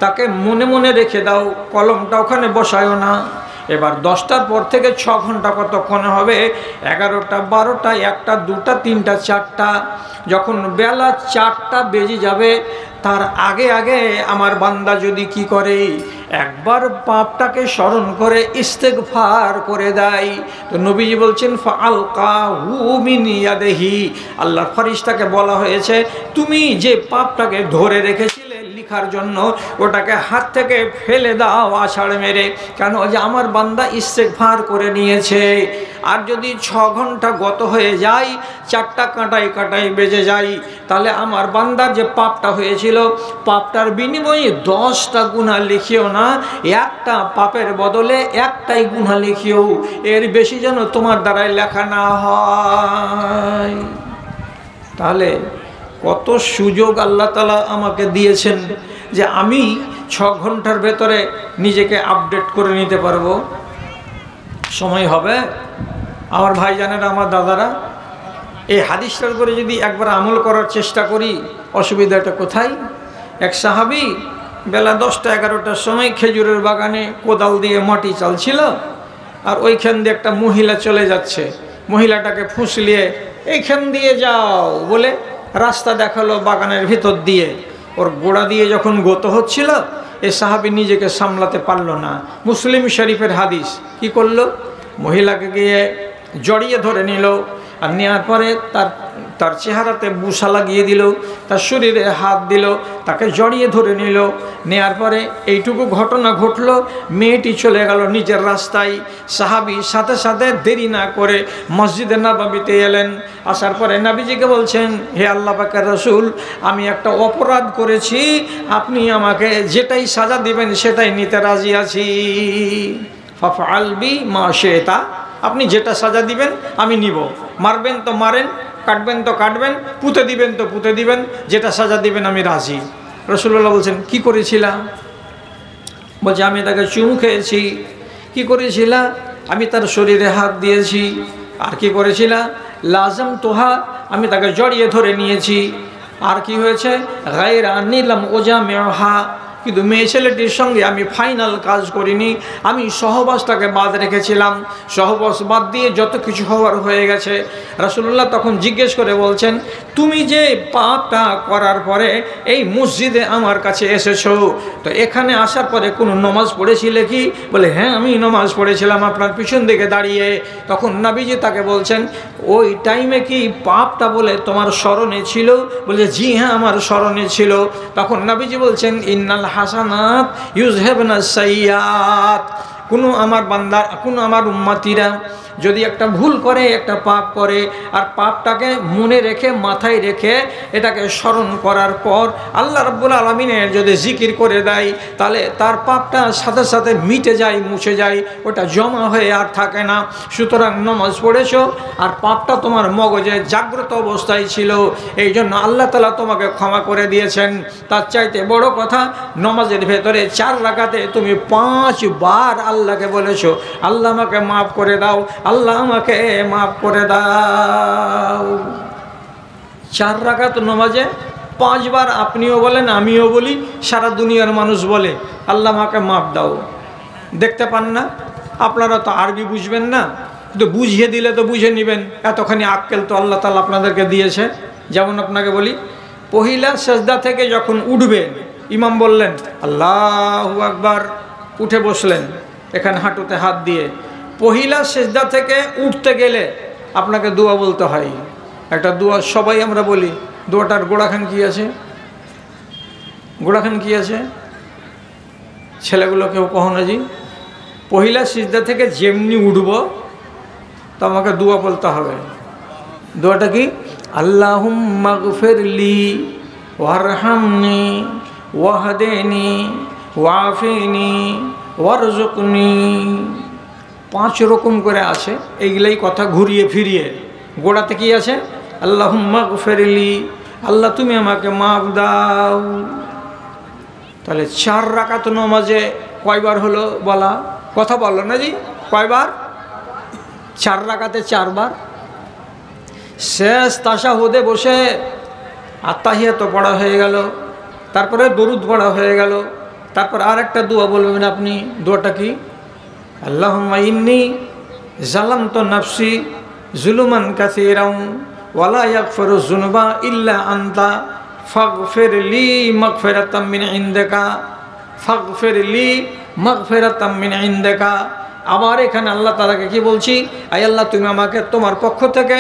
তাকে মনে মনে রেখে দাও, কলমটা ওখানে বসায়ও না। এবার 10টার পর থেকে 6 ঘন্টা কতক্ষণে হবে? 11টা, 12টা, 1টা, 2টা, 3টা, 4টা। যখন বেলা 4টা বেজে যাবে তার আগে আগে আমার বান্দা যদি কি করে, একবার পাপটাকে স্মরণ করে ইস্তেগফার করে দেয়, তো নবীজি বলছেন ফাআলকাহু মিন ইয়াদিহি, আল্লাহর ফেরেশতাকে বলা হয়েছে তুমি যে পাপটাকে ধরে রেখেছিলে লিখার জন্য ওটাকে হাত থেকে ফেলে দাও আছাড় মেরে, কেন? যে আমার বান্দা ইস্তেগফার করে নিয়েছে। আর যদি 6 ঘন্টা গত হয়ে যায়, 4টা কাঁটায় কাঁটায় বেজে যায়, তাহলে আমার বান্দার যে পাপটা হয়েছিল পাপটার বিনিময়ে 10টা গুনাহ লিখিও না, একটা পাপের বদলে একটাই গুনাহ লিখিও, এর বেশি যেন তোমার দ্বারাই লেখা না হয়। তাহলে কত সুযোগ আল্লাহ তাআলা আমাকে দিয়েছেন যে আমি 6 ঘন্টার ভেতরে নিজেকে আপডেট করে নিতে পারবো। সময় হবে? আমার ভাইজানেরা, আমার দাদারা, এই হাদিসটার করে যদি একবার আমল করার চেষ্টা করি, অসুবিধাটা কোথায়? এক সাহাবী বেলা 10টা 11টার সময় খেজুরের বাগানে কোদাল দিয়ে মাটি চালছিল, আর ওইখান দিয়ে একটা মহিলা চলে যাচ্ছে। মহিলাটাকে ফুসলিয়ে এইখান দিয়ে যাও বলে রাস্তা দেখালো বাগানের ভিতর দিয়ে। ওর গোড়া দিয়ে যখন গত হচ্ছিল, এই সাহাবী নিজেকে সামলাতে পারল না। মুসলিম শরীফের হাদিস। কি করলো? মহিলাকে গিয়ে জড়িয়ে ধরে নিল, আর নেওয়ার পরে তার চেহারাতে বুসা লাগিয়ে দিল, তার শরীরে হাত দিল, তাকে জড়িয়ে ধরে নিল। নেওয়ার পরে এইটুকু ঘটনা ঘটলো, মেয়েটি চলে গেল নিজের রাস্তায়। সাহাবী সাথে সাথে দেরি না করে মসজিদে নববীতে এলেন। আসার পরে নবীজিকে বলছেন, হে আল্লাহ পাকের রাসূল, আমি একটা অপরাধ করেছি, আপনি আমাকে যেটাই সাজা দিবেন সেটাই নিতে রাজি আছি। ফাফআল বি মা শি'তা, আপনি যেটা সাজা দিবেন আমি নিব। মারবেন তো মারেন, কাটবেন তো কাটবেন, পুঁতে দিবেন তো পুঁতে দিবেন, যেটা সাজা দিবেন আমি রাজি। রাসূলুল্লাহ বলছেন, কি করেছিলাম? বলছে, আমি তাকে চুমু খেয়েছি। কি করেছিলাম? আমি তার শরীরে হাত দিয়েছি। আর কি করেছিলাম? লাজম তোহা, আমি তাকে জড়িয়ে ধরে নিয়েছি। আর কি হয়েছে? গায়রা নিলাম ওজা মেহা, কিন্তু মেয়ে ছেলেটির সঙ্গে আমি ফাইনাল কাজ করিনি, আমি সহবাসটাকে বাদ রেখেছিলাম। সহবাস বাদ দিয়ে যত কিছু হওয়ার হয়ে গেছে। রাসূলুল্লাহ তখন জিজ্ঞেস করে বলছেন, তুমি যে পাপটা করার পরে এই মসজিদে আমার কাছে এসেছো, তো এখানে আসার পরে কোনো নমাজ পড়েছিলে কি? বলে, হ্যাঁ আমি নমাজ পড়েছিলাম আপনার পিছন দিকে দাঁড়িয়ে। তখন নবীজি তাকে বলছেন, ওই টাইমে কি পাপটা বলে তোমার স্মরণে ছিল? বলে, জি হ্যাঁ আমার স্মরণে ছিল। তখন নবীজি বলছেন, ইন্নাল হাসানাত ইউযহিবনা সাইয়্যাত, কোনো আমার বান্দা, কোনো আমার উম্মতিরা যদি একটা ভুল করে, একটা পাপ করে, আর পাপটাকে মনে রেখে, মাথায় রেখে এটাকে স্মরণ করার পর আল্লাহ রাব্বুল আলামিনের যদি জিকির করে দেয়, তাহলে তার পাপটা সাথে সাথে মিটে যায়, মুছে যায়, ওটা জমা হয়ে আর থাকে না। সুতরাং নমাজ পড়েছো আর পাপটা তোমার মগজে জাগ্রত অবস্থায় ছিল, এই জন্য আল্লাহ তাআলা তোমাকে ক্ষমা করে দিয়েছেন। তার চাইতে বড় কথা, নমাজের ভেতরে 4 রাকাতে তুমি 5 বার আল্লাহকে বলেছো, আল্লাহ আমাকে মাফ করে দাও, আল্লাহ আমাকে মাফ করে দাও। 4 রাকাত নমাজে 5 বার আপনিও বলেন, আমিও বলি, সারা দুনিয়ার মানুষ বলে, আল্লাহ আমাকে মাফ দাও। দেখতে পান না? আপনারা তো আরবি বুঝবেন না, কিন্তু বুঝিয়ে দিলে তো বুঝে নেবেন। এতখানি আক্কেল তো আল্লাহ তাআলা আপনাদেরকে দিয়েছে। যেমন আপনাকে বলি, পহিলা সেজদা থেকে যখন উঠবেন, ইমাম বললেন আল্লাহু আকবার, উঠে বসলেন এখানে হাঁটুতে হাত দিয়ে। পহিলা সেজদা থেকে উঠতে গেলে আপনাকে দোয়া বলতে হয়। একটা দোয়া সবাই আমরা বলি, দোয়াটার গোড়াখান কি আছে? গোড়াখান কি আছে? ছেলেগুলো কেউ কখনো জি, পহিলা সিজদা থেকে যেমনি উঠব তো আমাকে দোয়া বলতে হবে। দোয়াটা কি? আল্লাহুম্মা গফিরলি ওয়ারহামনি ওয়াহদিনি ওয়াফিনি ওয়ারজুকনি। 5 রকম করে আছে, এইগুলাই কথা ঘুরিয়ে ফিরিয়ে। গোড়াতে কি আছে? আল্লাহুম্মা গফিরলি, আল্লাহ তুমি আমাকে মাফ দাও। তাহলে 4 রাকাত নামাজে কয়বার হলো বলা? কথা বললো না জি, কয়বার? 4 রাকাতে 4 বার। শেষ তাশাহুদে বসে আত্তাহিয়াত পড়া হয়ে গেল, তারপরে দরুদ পড়া হয়ে গেল, তারপর আর একটা দোয়া বলবেন আপনি। দোয়াটা কি? আল্লাহুম্মা ইন্নী যালামতু নাফসি যুলুমান কাসীরান ওয়ালা ইয়াগফিরু যুনুবা ইল্লা আনতা ফাগফিরলি মাগফিরাতাম মিন ইনদিকা, ফাগফিরলি মাগফিরাতাম মিন ইনদিকা। আবার এখানে আল্লাহ তাআলাকে কি বলছি? আয় আল্লাহ তুমি আমাকে তোমার পক্ষ থেকে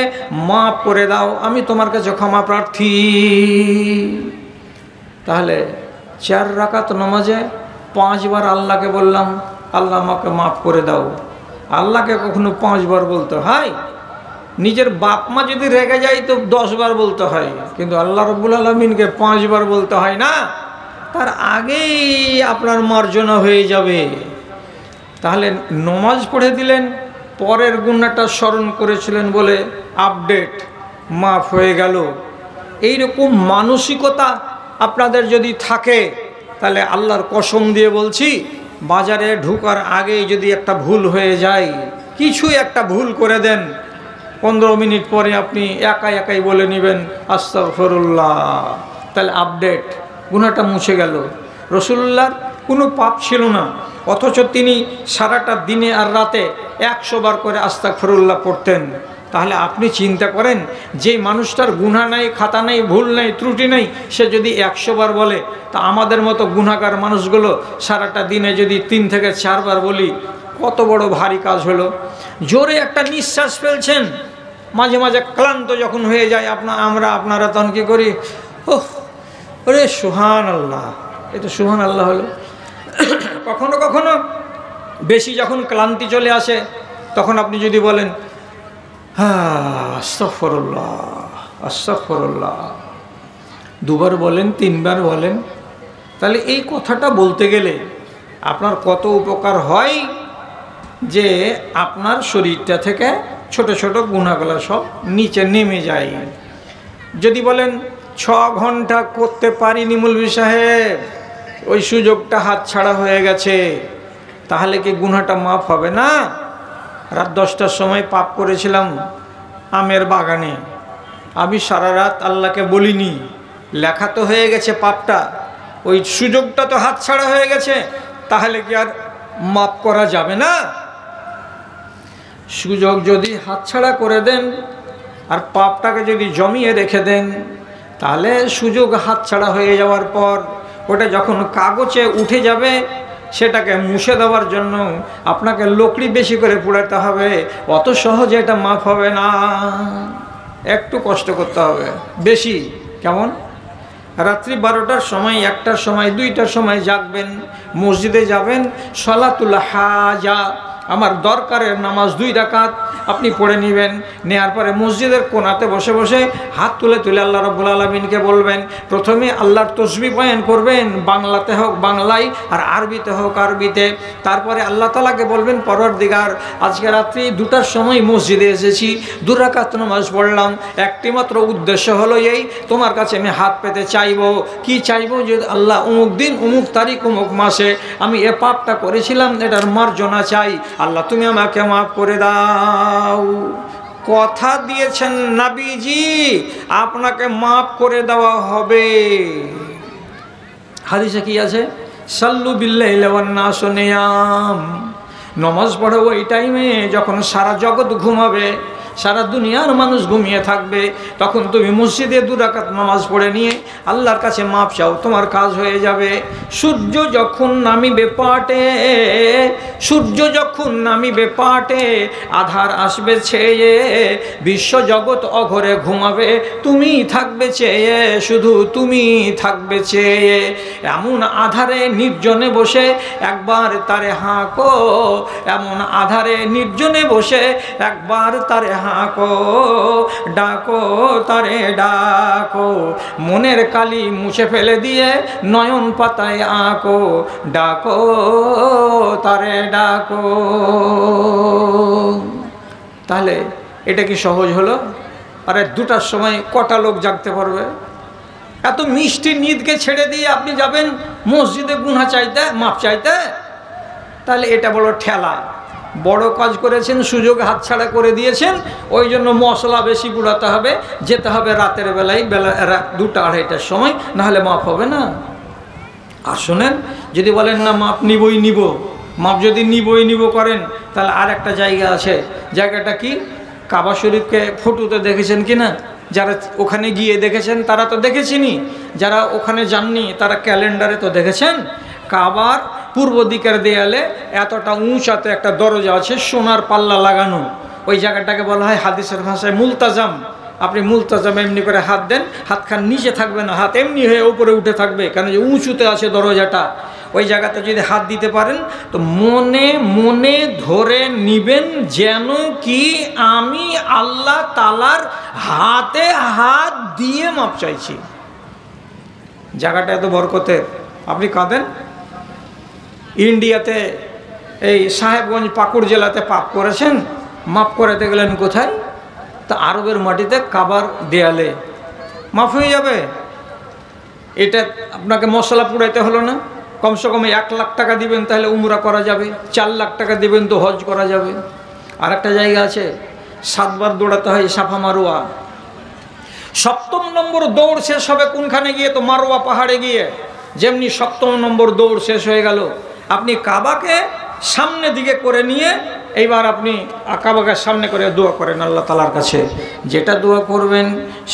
মাফ করে দাও, আমি তোমার কাছে ক্ষমা প্রার্থী। তাহলে 4 রাকাত নামাজে 5 বার আল্লাহকে বললাম আল্লাহ আমাকে মাফ করে দাও। আল্লাহকে কখনো 5 বার বলতে হয়? নিজের বাপ মা যদি রেগে যায় তো 10 বার বলতে হয়, কিন্তু আল্লাহ রাব্বুল আলামিনকে 5 বার বলতে হয় না? তার আগেই আপনার মার্জনা হয়ে যাবে। তাহলে নমাজ পড়ে দিলেন, পরের গুনাহটা স্মরণ করেছিলেন বলে আপডেট, মাফ হয়ে গেল। এইরকম মানসিকতা আপনাদের যদি থাকে, তাহলে আল্লাহর কসম দিয়ে বলছি, বাজারে ঢোকার আগেই যদি একটা ভুল হয়ে যায়, কি কিছু একটা ভুল করে দেন, 15 মিনিট পরে আপনি একাই একাই বলে নেবেন আস্তাগফিরুল্লাহ, তাহলে আপডেট, গুনাহটা মুছে গেল। রাসূলুল্লাহর কোনো পাপ ছিল না, অথচ তিনি সারাটা দিনে আর রাতে 100 বার করে আস্তাগফিরুল্লাহ পড়তেন। তাহলে আপনি চিন্তা করেন, যে মানুষটার গুনাহ নাই, খাতা নাই, ভুল নাই, ত্রুটি নেই, সে যদি 100 বার বলে, তা আমাদের মতো গুনাহগার মানুষগুলো সারাটা দিনে যদি 3 থেকে 4 বার বলি, কত বড় ভারী কাজ হলো। জোরে একটা নিঃশ্বাস ফেলছেন, মাঝে মাঝে ক্লান্ত যখন হয়ে যায় আপনারা তখন কী করি, ওহ ওরে সুবহানাল্লাহ, এ তো সুবহানাল্লাহ হলো। কখনো কখনো বেশি যখন ক্লান্তি চলে আসে, তখন আপনি যদি বলেন আস্তাগফিরুল্লাহ আস্তাগফিরুল্লাহ, 2 বার বলেন, 3 বার বলেন, তাহলে এই কথাটা বলতে গেলে আপনার কত উপকার হয়, যে আপনার শরীরটা থেকে ছোট ছোট গুনাহগুলো সব নিচে নেমে যায়। যদি বলেন 6 ঘন্টা করতে পারিনি মৌলভী সাহেব, ওই সুযোগটা হাতছাড়া হয়ে গেছে, তাহলে কি গুনাহটা মাফ হবে না? রাত 10টার সময় পাপ করেছিলাম আমের বাগানে, আমি সারা রাত আল্লাহকে বলিনি, লেখা তো হয়ে গেছে পাপটা, ওই সুযোগটা তো হাতছাড়া হয়ে গেছে, তাহলে কি আর মাফ করা যাবে না? সুযোগ যদি হাতছাড়া করে দেন আর পাপটাকে যদি জমিয়ে রেখে দেন, তাহলে সুযোগ হাতছাড়া হয়ে যাওয়ার পর ওটা যখন কাগজে উঠে যাবে, সেটাকে মুছে দেওয়ার জন্য আপনাকে লকড়ি বেশি করে পোড়াতে হবে, অত সহজে এটা মাফ হবে না, একটু কষ্ট করতে হবে বেশি। কেমন? রাত্রি 12টার সময়, 1টার সময়, 2টার সময় জাগবেন, মসজিদে যাবেন, সলাতুল হাজা, আমার দরকারের নামাজ 2 রাকাত আপনি পড়ে নেবেন। নেওয়ার পরে মসজিদের কোণাতে বসে বসে হাত তুলে তুলে আল্লাহ রাব্বুল আলামিনকে বলবেন। প্রথমে আল্লাহর তসবিহ বয়ান করবেন, বাংলাতে হোক বাংলায়, আর আরবিতে হোক আরবিতে। তারপরে আল্লাহ তাআলাকে বলবেন, পরওয়ারদিগার, আজকে রাত্রি 2টার সময় মসজিদে এসেছি, 2 রাকাত নামাজ পড়লাম, একটি মাত্র উদ্দেশ্য হলো এই, তোমার কাছে আমি হাত পেতে চাইবো। কি চাইবো? যে আল্লাহ, অমুক দিন, অমুক তারিখ, অমুক মাসে আমি এ পাপটা করেছিলাম, এটার মার্জনা চাই, আল্লাহ তুমি আমাকে মাফ করে দাও। কথা দিয়েছেন নবীজি, আপনাকে মাফ করে দেওয়া হবে। হাদিসে কি আছে? সাল্লু বিল্লাইলি ওয়ান নাসু নিয়াম, নামাজ পড়ো ওই টাইমে যখন সারা জগৎ ঘুমাবে, সারা দুনিয়ার মানুষ ঘুমিয়ে থাকবে, তখন তুমি মসজিদে 2 রাকাত নামাজ পড়ে নিয়ে আল্লাহর কাছে মাপ চাও, তোমার কাজ হয়ে যাবে। সূর্য যখন নামিবে পাটে, সূর্য যখন নামিবে পাটে, আধার আসবে ছেয়ে, বিশ্ব জগৎ অঘরে ঘুমাবে, তুমি থাকবে চেয়ে, শুধু তুমি থাকবে চেয়ে। এমন আধারে নির্জনে বসে একবার তারে হাঁকো, এমন আধারে নির্জনে বসে একবার তারে হাঁকো, ডাকো তারে ডাকো, মনের কালি মুছে ফেলে দিয়ে নয়ন পাতায় আঁকো, ডাকো তারে ডাকো। তাহলে এটা কি সহজ হলো? আরে 2টার সময় কটা লোক জাগতে পারবে? এত মিষ্টি নিদকে ছেড়ে দিয়ে আপনি যাবেন মসজিদে গুনাহ চাইতে, মাপ চাইতে? তাহলে এটা বড় ঠেলা। বড় কাজ করেছেন, সুযোগ হাতছাড়া করে দিয়েছেন, ওই জন্য মশলা বেশি পুড়াতে হবে, যেতে হবে রাতের বেলায়, রাত 2টা 2:30টার সময়, নাহলে মাপ হবে না। আর শোনেন, যদি বলেন না মাপ নিবই নিব, মাপ যদি নিবই নিব করেন, তাহলে আর একটা জায়গা আছে। জায়গাটা কি? কাবা শরীফকে ফটোতে দেখেছেন কি না? যারা ওখানে গিয়ে দেখেছেন তারা তো দেখেছেনই, যারা ওখানে যাননি তারা ক্যালেন্ডারে তো দেখেছেন। কাবার পূর্ব দিকের দেয়ালে এতটা উঁচাতে একটা দরজা আছে, সোনার পাল্লা লাগানো, ওই জায়গাটাকে বলা হয় হাদিসের ভাষায় মুলতাজাম। আপনি মুলতাজাম এমনি করে হাত দেন, হাতখান নিচে থাকবে না, হাত এমনি হয়ে উপরে উঠে থাকবে, কেন যে উঁচুতে আছে দরজাটা। ওই জায়গাতে যদি হাত দিতে পারেন তো মনে মনে ধরে নিবেন যেন কি আমি আল্লাহ তাআলার হাতে হাত দিয়ে মাপ চাইছি। জায়গাটা এত বরকতের, আপনি কাঁদেন। ইন্ডিয়াতে এই সাহেবগঞ্জ পাকুড় জেলাতে পাপ করেছেন, মাফ করাতে গেলেন কোথায়? তা আরবের মাটিতে কাবার দেয়ালে মাফ হয়ে যাবে। এটা আপনাকে মশলা পুড়াইতে হলো না, কমসে কম 1 লাখ টাকা দিবেন তাহলে উমরা করা যাবে, 4 লাখ টাকা দিবেন তো হজ করা যাবে। আর একটা জায়গা আছে 7 বার দৌড়াতে হয়, সাফা মারোয়া। 7ম নম্বর দৌড় শেষ হবে কোনখানে গিয়ে? তো মারোয়া পাহাড়ে গিয়ে। যেমনি 7ম নম্বর দৌড় শেষ হয়ে গেল, আপনি কাবাকে সামনে দিকে করে নিয়ে এইবার আপনি কাবাকে সামনে করে দোয়া করেন আল্লাহ তাআলার কাছে। যেটা দোয়া করবেন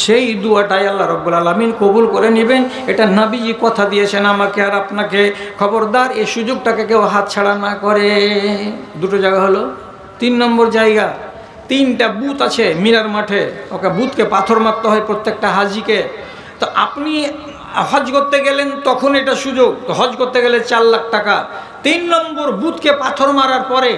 সেই দোয়াটাই আল্লাহ রাব্বুল আলামিন কবুল করে নেবেন। এটা নবীজি কথা দিয়েছেন আমাকে আর আপনাকে, খবরদার এই সুযোগটাকে কেউ হাতছাড়া না করে। দুটো জায়গা হলো। 3 নম্বর জায়গা, 3টা বুথ আছে মিনার মাঠে, ওকে বুথকে পাথর মারতে হয় প্রত্যেকটা হাজিকে। তো আপনি হজ করতে গেলেন তখন এটা সুযোগ, তো হজ করতে গেলে 4 লাখ টাকা। 3 নম্বর বুথকে পাথর মারার পরে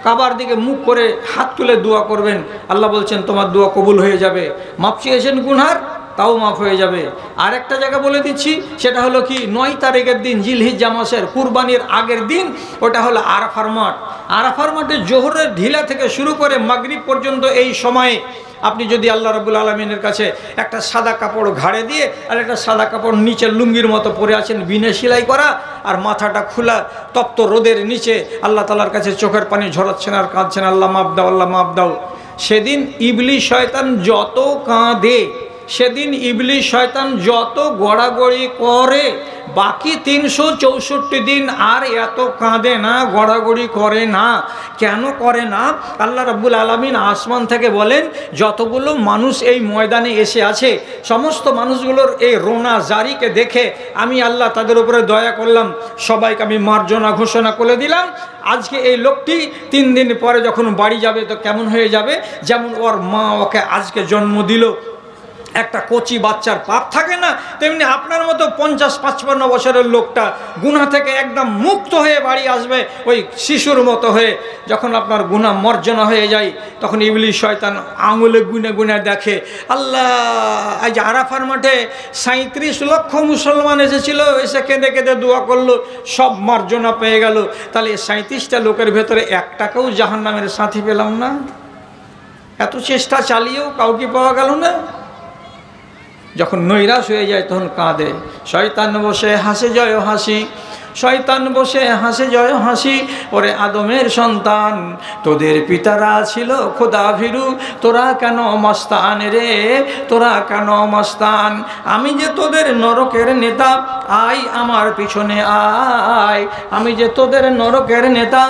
কাবার দিকে মুখ করে হাত তুলে দোয়া করবেন। আল্লাহ বলছেন তোমার দোয়া কবুল হয়ে যাবে। মাপ চেয়েছেন গুনহার, তাও মাফ হয়ে যাবে। আর একটা জায়গা বলে দিচ্ছি, সেটা হলো কি 9 তারিখের দিন জিলহিজ্জা মাসের কুরবানির আগের দিন, ওটা হলো আরাফার মাঠ। আরাফার মাঠে জোহরের ঢিলা থেকে শুরু করে মাগরিব পর্যন্ত এই সময়ে আপনি যদি আল্লাহ রাব্বুল আলামিনের কাছে একটা সাদা কাপড় ঘাড়ে দিয়ে আর একটা সাদা কাপড় নিচে লুঙ্গির মতো পরে আছেন বিনা সেলাই করা, আর মাথাটা খোলা, তপ্ত রোদের নিচে আল্লাহ তাআলার কাছে চোখের পানি ঝরাচ্ছেন আর কাঁদছেন, আল্লাহ মাফ দাও, আল্লাহ মাফ দাও। সেদিন ইবলিশ শয়তান যত কাঁদে, সেদিন ইবলিশ শয়তান যত গড়াগড়ি করে, বাকি 364 দিন আর এত কাঁদে না, গড়াগড়ি করে না। কেন করে না? আল্লাহ রাব্বুল আলামিন আসমান থেকে বলেন, যতগুলো মানুষ এই ময়দানে এসে আছে সমস্ত মানুষগুলোর এই রোনা জারিকে দেখে আমি আল্লাহ তাদের উপরে দয়া করলাম, সবাইকে আমি মার্জনা ঘোষণা করে দিলাম। আজকে এই লোকটি 3 দিন পরে যখন বাড়ি যাবে তো কেমন হয়ে যাবে? যেমন ওর মা ওকে আজকে জন্ম দিল, একটা কচি বাচ্চার পাপ থাকে না, তেমনি আপনার মতো 50-55 বছরের লোকটা গুনাহ থেকে একদম মুক্ত হয়ে বাড়ি আসবে ওই শিশুর মতো হয়ে। যখন আপনার গুনাহ মর্জনা হয়ে যায় তখন ইবলিশ শয়তান আঙুলে গুনে গুনে দেখে, আল্লাহ আজ আরাফার মাঠে 37 লক্ষ মুসলমান এসেছিল, এসে কেঁদে কেঁদে দোয়া করলো, সব মার্জনা পেয়ে গেল। তাহলে 37টা লোকের ভেতরে একটাকেও জাহান্নামের সাথী পেলাম না। এত চেষ্টা চালিয়েও কাউকে পাওয়া গেল না। যখন নৈরাশ হয়ে যায় তখন কাঁদে। শয়তান বসে হাসে জয় হাসি, শয়তান বসে হাসে জয় হাসি। ওরে আদমের সন্তান, তোদের পিতারা ছিল খোদা ভীরু, তোরা কেন মস্তান রে, তোরা কেন মস্তান? আমি যে তোদের নরকের নেতা, আয় আমার পিছনে আয়। আমি যে তোদের নরকের নেতা,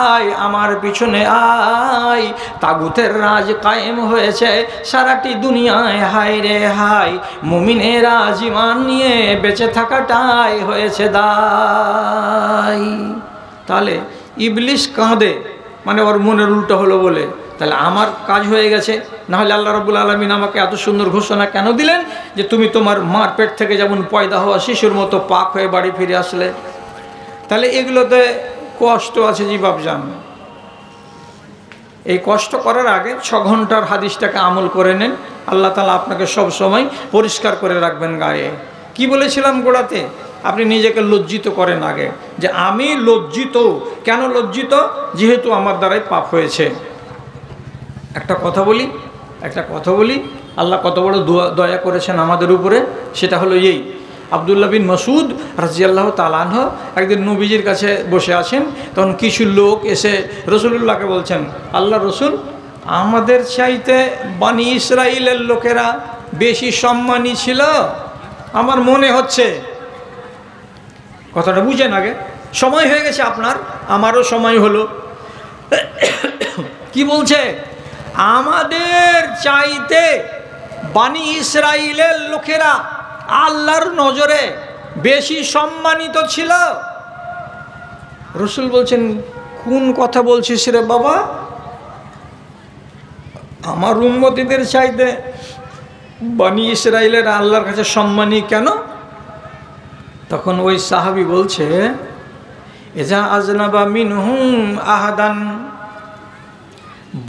আয় আমার পিছনে আয়। তাগুতের রাজ কায়েম হয়েছে সারাটি দুনিয়ায়, হায় রে হায়। মুমিনেরা জীবন নিয়ে বেঁচে থাকাটাই হয়েছে দায়। তাহলে ইবলিশ কাঁদে মানে ওর মনের উল্টো হলো বলে, তাহলে আমার কাজ হয়ে গেছে। নাহলে আল্লাহ রাব্বুল আলামিন আমাকে এত সুন্দর ঘোষণা কেন দিলেন যে তুমি তোমার মার পেট থেকে যেমন পয়দা হওয়া শিশুর মতো পাক হয়ে বাড়ি ফিরে আসলে? তাহলে এগুলোতে কষ্ট আছে জি বাপজান। এই কষ্ট করার আগে 6 ঘন্টার হাদিসটাকে আমল করে নেন, আল্লাহ তাআলা আপনাকে সব সময় পরিষ্কার করে রাখবেন গায়ে। কি বলেছিলাম গোড়াতে? আপনি নিজেকে লজ্জিত করেন আগে, যে আমি লজ্জিত। কেন লজ্জিত? যেহেতু আমার দ্বারাই পাপ হয়েছে। একটা কথা বলি, আল্লাহ কত বড় দয়া করেছেন আমাদের উপরে, সেটা হলো এই। আব্দুল্লাহ বিন মাসউদ রাদিয়াল্লাহু তাআলা আনহু একদিন নবীজির কাছে বসে আছেন, তখন কিছু লোক এসে রাসূলুল্লাহকে বলছেন, আল্লাহ রসুল, আমাদের চাইতে বনি ইসরাইলের লোকেরা বেশি সম্মানী ছিল আমার মনে হচ্ছে। কথাটা বুঝেন আগে। সময় হয়ে গেছে আপনার, আমারও সময় হলো। কি বলছে? আমাদের চাইতে বনি ইসরাইলের লোকেরা আল্লাহর নজরে বেশি সম্মানিত ছিল। রসুল বলছেন, কোন কথা বলছিস রে বাবা? আমার উম্মতীদের চাইতে বনি ইসরাইলের আল্লাহর কাছে সম্মানী কেন? তখন ওই সাহাবী বলছে, এজা আজনাবা মিনহুম আহাদান,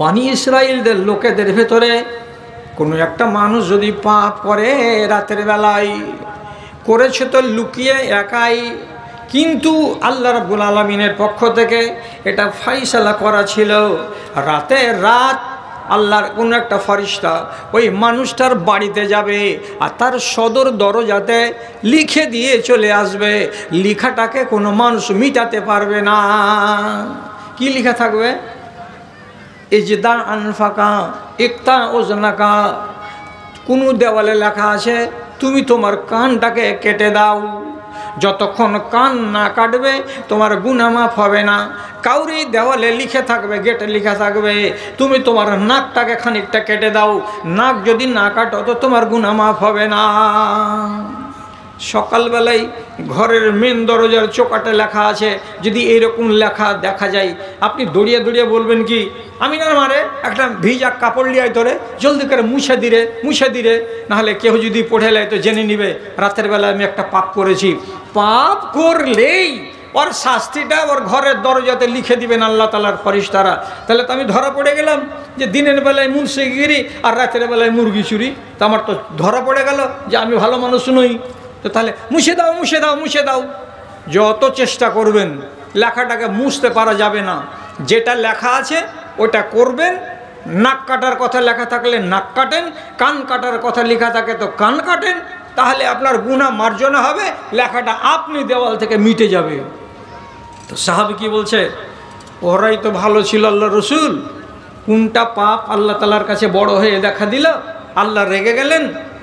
বনি ইসরাইলদের লোকেদের ভেতরে কোনো একটা মানুষ যদি পাপ করে রাতের বেলায়, করেছে তো লুকিয়ে একাই, কিন্তু আল্লাহ রাব্বুল আলামিনের পক্ষ থেকে এটা ফাইসালা করা ছিল রাত আল্লাহর কোনো একটা ফেরেশতা ওই মানুষটার বাড়িতে যাবে আর তার সদর দরজাতে লিখে দিয়ে চলে আসবে। লেখাটাকে কোনো মানুষ মিটাতে পারবে না। কি লেখা থাকবে? ইজদা আনফাকা ইকতা ওজনাকা, কোনো দেওয়ালে লেখা আছে তুমি তোমার কানটাকে কেটে দাও, যতক্ষণ কান না কাটবে তোমার গুনাহ মাফ হবে না। কাউরি দেওয়ালে লিখে থাকবে, গেটে লিখা থাকবে তুমি তোমার নাকটাকে খানিকটা কেটে দাও, নাক যদি না কাটো তো তোমার গুনাহ মাফ হবে না। সকালবেলায় ঘরের মেন দরজার চোকাটে লেখা আছে, যদি এইরকম লেখা দেখা যায় আপনি দৌড়িয়ে দৌড়িয়ে বলবেন কি আমি না মারে একটা ভিজা কাপড় লিয়াই ধরে জলদি করে মুছে দিরে, নাহলে কেউ যদি পড়ে নেয় তো জেনে নিবে রাতের বেলায় আমি একটা পাপ করেছি। পাপ করলেই ওর শাস্তিটা ওর ঘরের দরজাতে লিখে দিবেন আল্লাহ তাআলার ফেরেশতারা। তাহলে তো আমি ধরা পড়ে গেলাম যে দিনের বেলায় মুন্সিগিরি আর রাতের বেলায় মুরগি চুরি, তো আমার তো ধরা পড়ে গেল যে আমি ভালো মানুষ নই। তো তাহলে মুছে দাও। যত চেষ্টা করবেন লেখাটাকে মুছতে পারা যাবে না। যেটা লেখা আছে ওটা করবেন। নাক কাটার কথা লেখা থাকলে নাক কাটেন, কান কাটার কথা লেখা থাকে তো কান কাটেন, তাহলে আপনার গুনাহ মার্জনা হবে, লেখাটা আপনি দেওয়াল থেকে মিটে যাবে। তো সাহাবী কি বলছে, ওরাই তো ভালো ছিল আল্লাহ রসুল, কোনটা পাপ আল্লাহ তাআলার কাছে বড় হয়ে দেখা দিল, আল্লাহ রেগে গেলেন,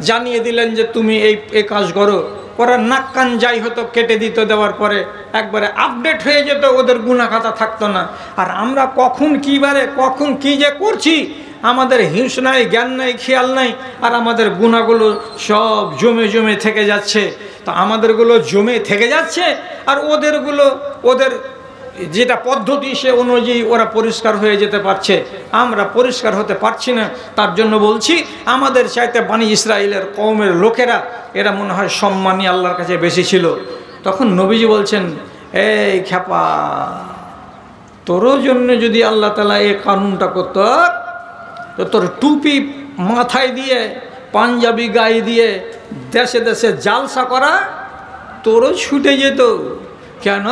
জানিয়ে দিলেন যে তুমি এই কাজ করো। ওরা নাক কান যাই হতো কেটে দিত, দেওয়ার পরে একবারে আপডেট হয়ে যেত, ওদের গুনাহ খাতা থাকতো না। আর আমরা কখন কি যে করছি আমাদের হিংস নাই, জ্ঞান নাই, খেয়াল নাই, আর আমাদের গুনাহগুলো সব জমে থেকে যাচ্ছে। তো আমাদেরগুলো জমে থেকে যাচ্ছে আর ওদের যেটা পদ্ধতি সে অনুযায়ী ওরা পরিষ্কার হয়ে যেতে পারছে, আমরা পরিষ্কার হতে পারছি না। তার জন্য বলছি আমাদের চাইতে বনি ইসরাইলের কওমের লোকেরা এরা মনে হয় সম্মানী আল্লাহর কাছে বেশি ছিল। তখন নবীজি বলছেন, এই খ্যাপা, তোরও জন্য যদি আল্লাহ তাআলা এই কানুনটা করত তো তোর টুপি মাথায় দিয়ে পাঞ্জাবি গায়ে দিয়ে দেশে দেশে জালসা করা তোরও ছুটে যেত। কেন?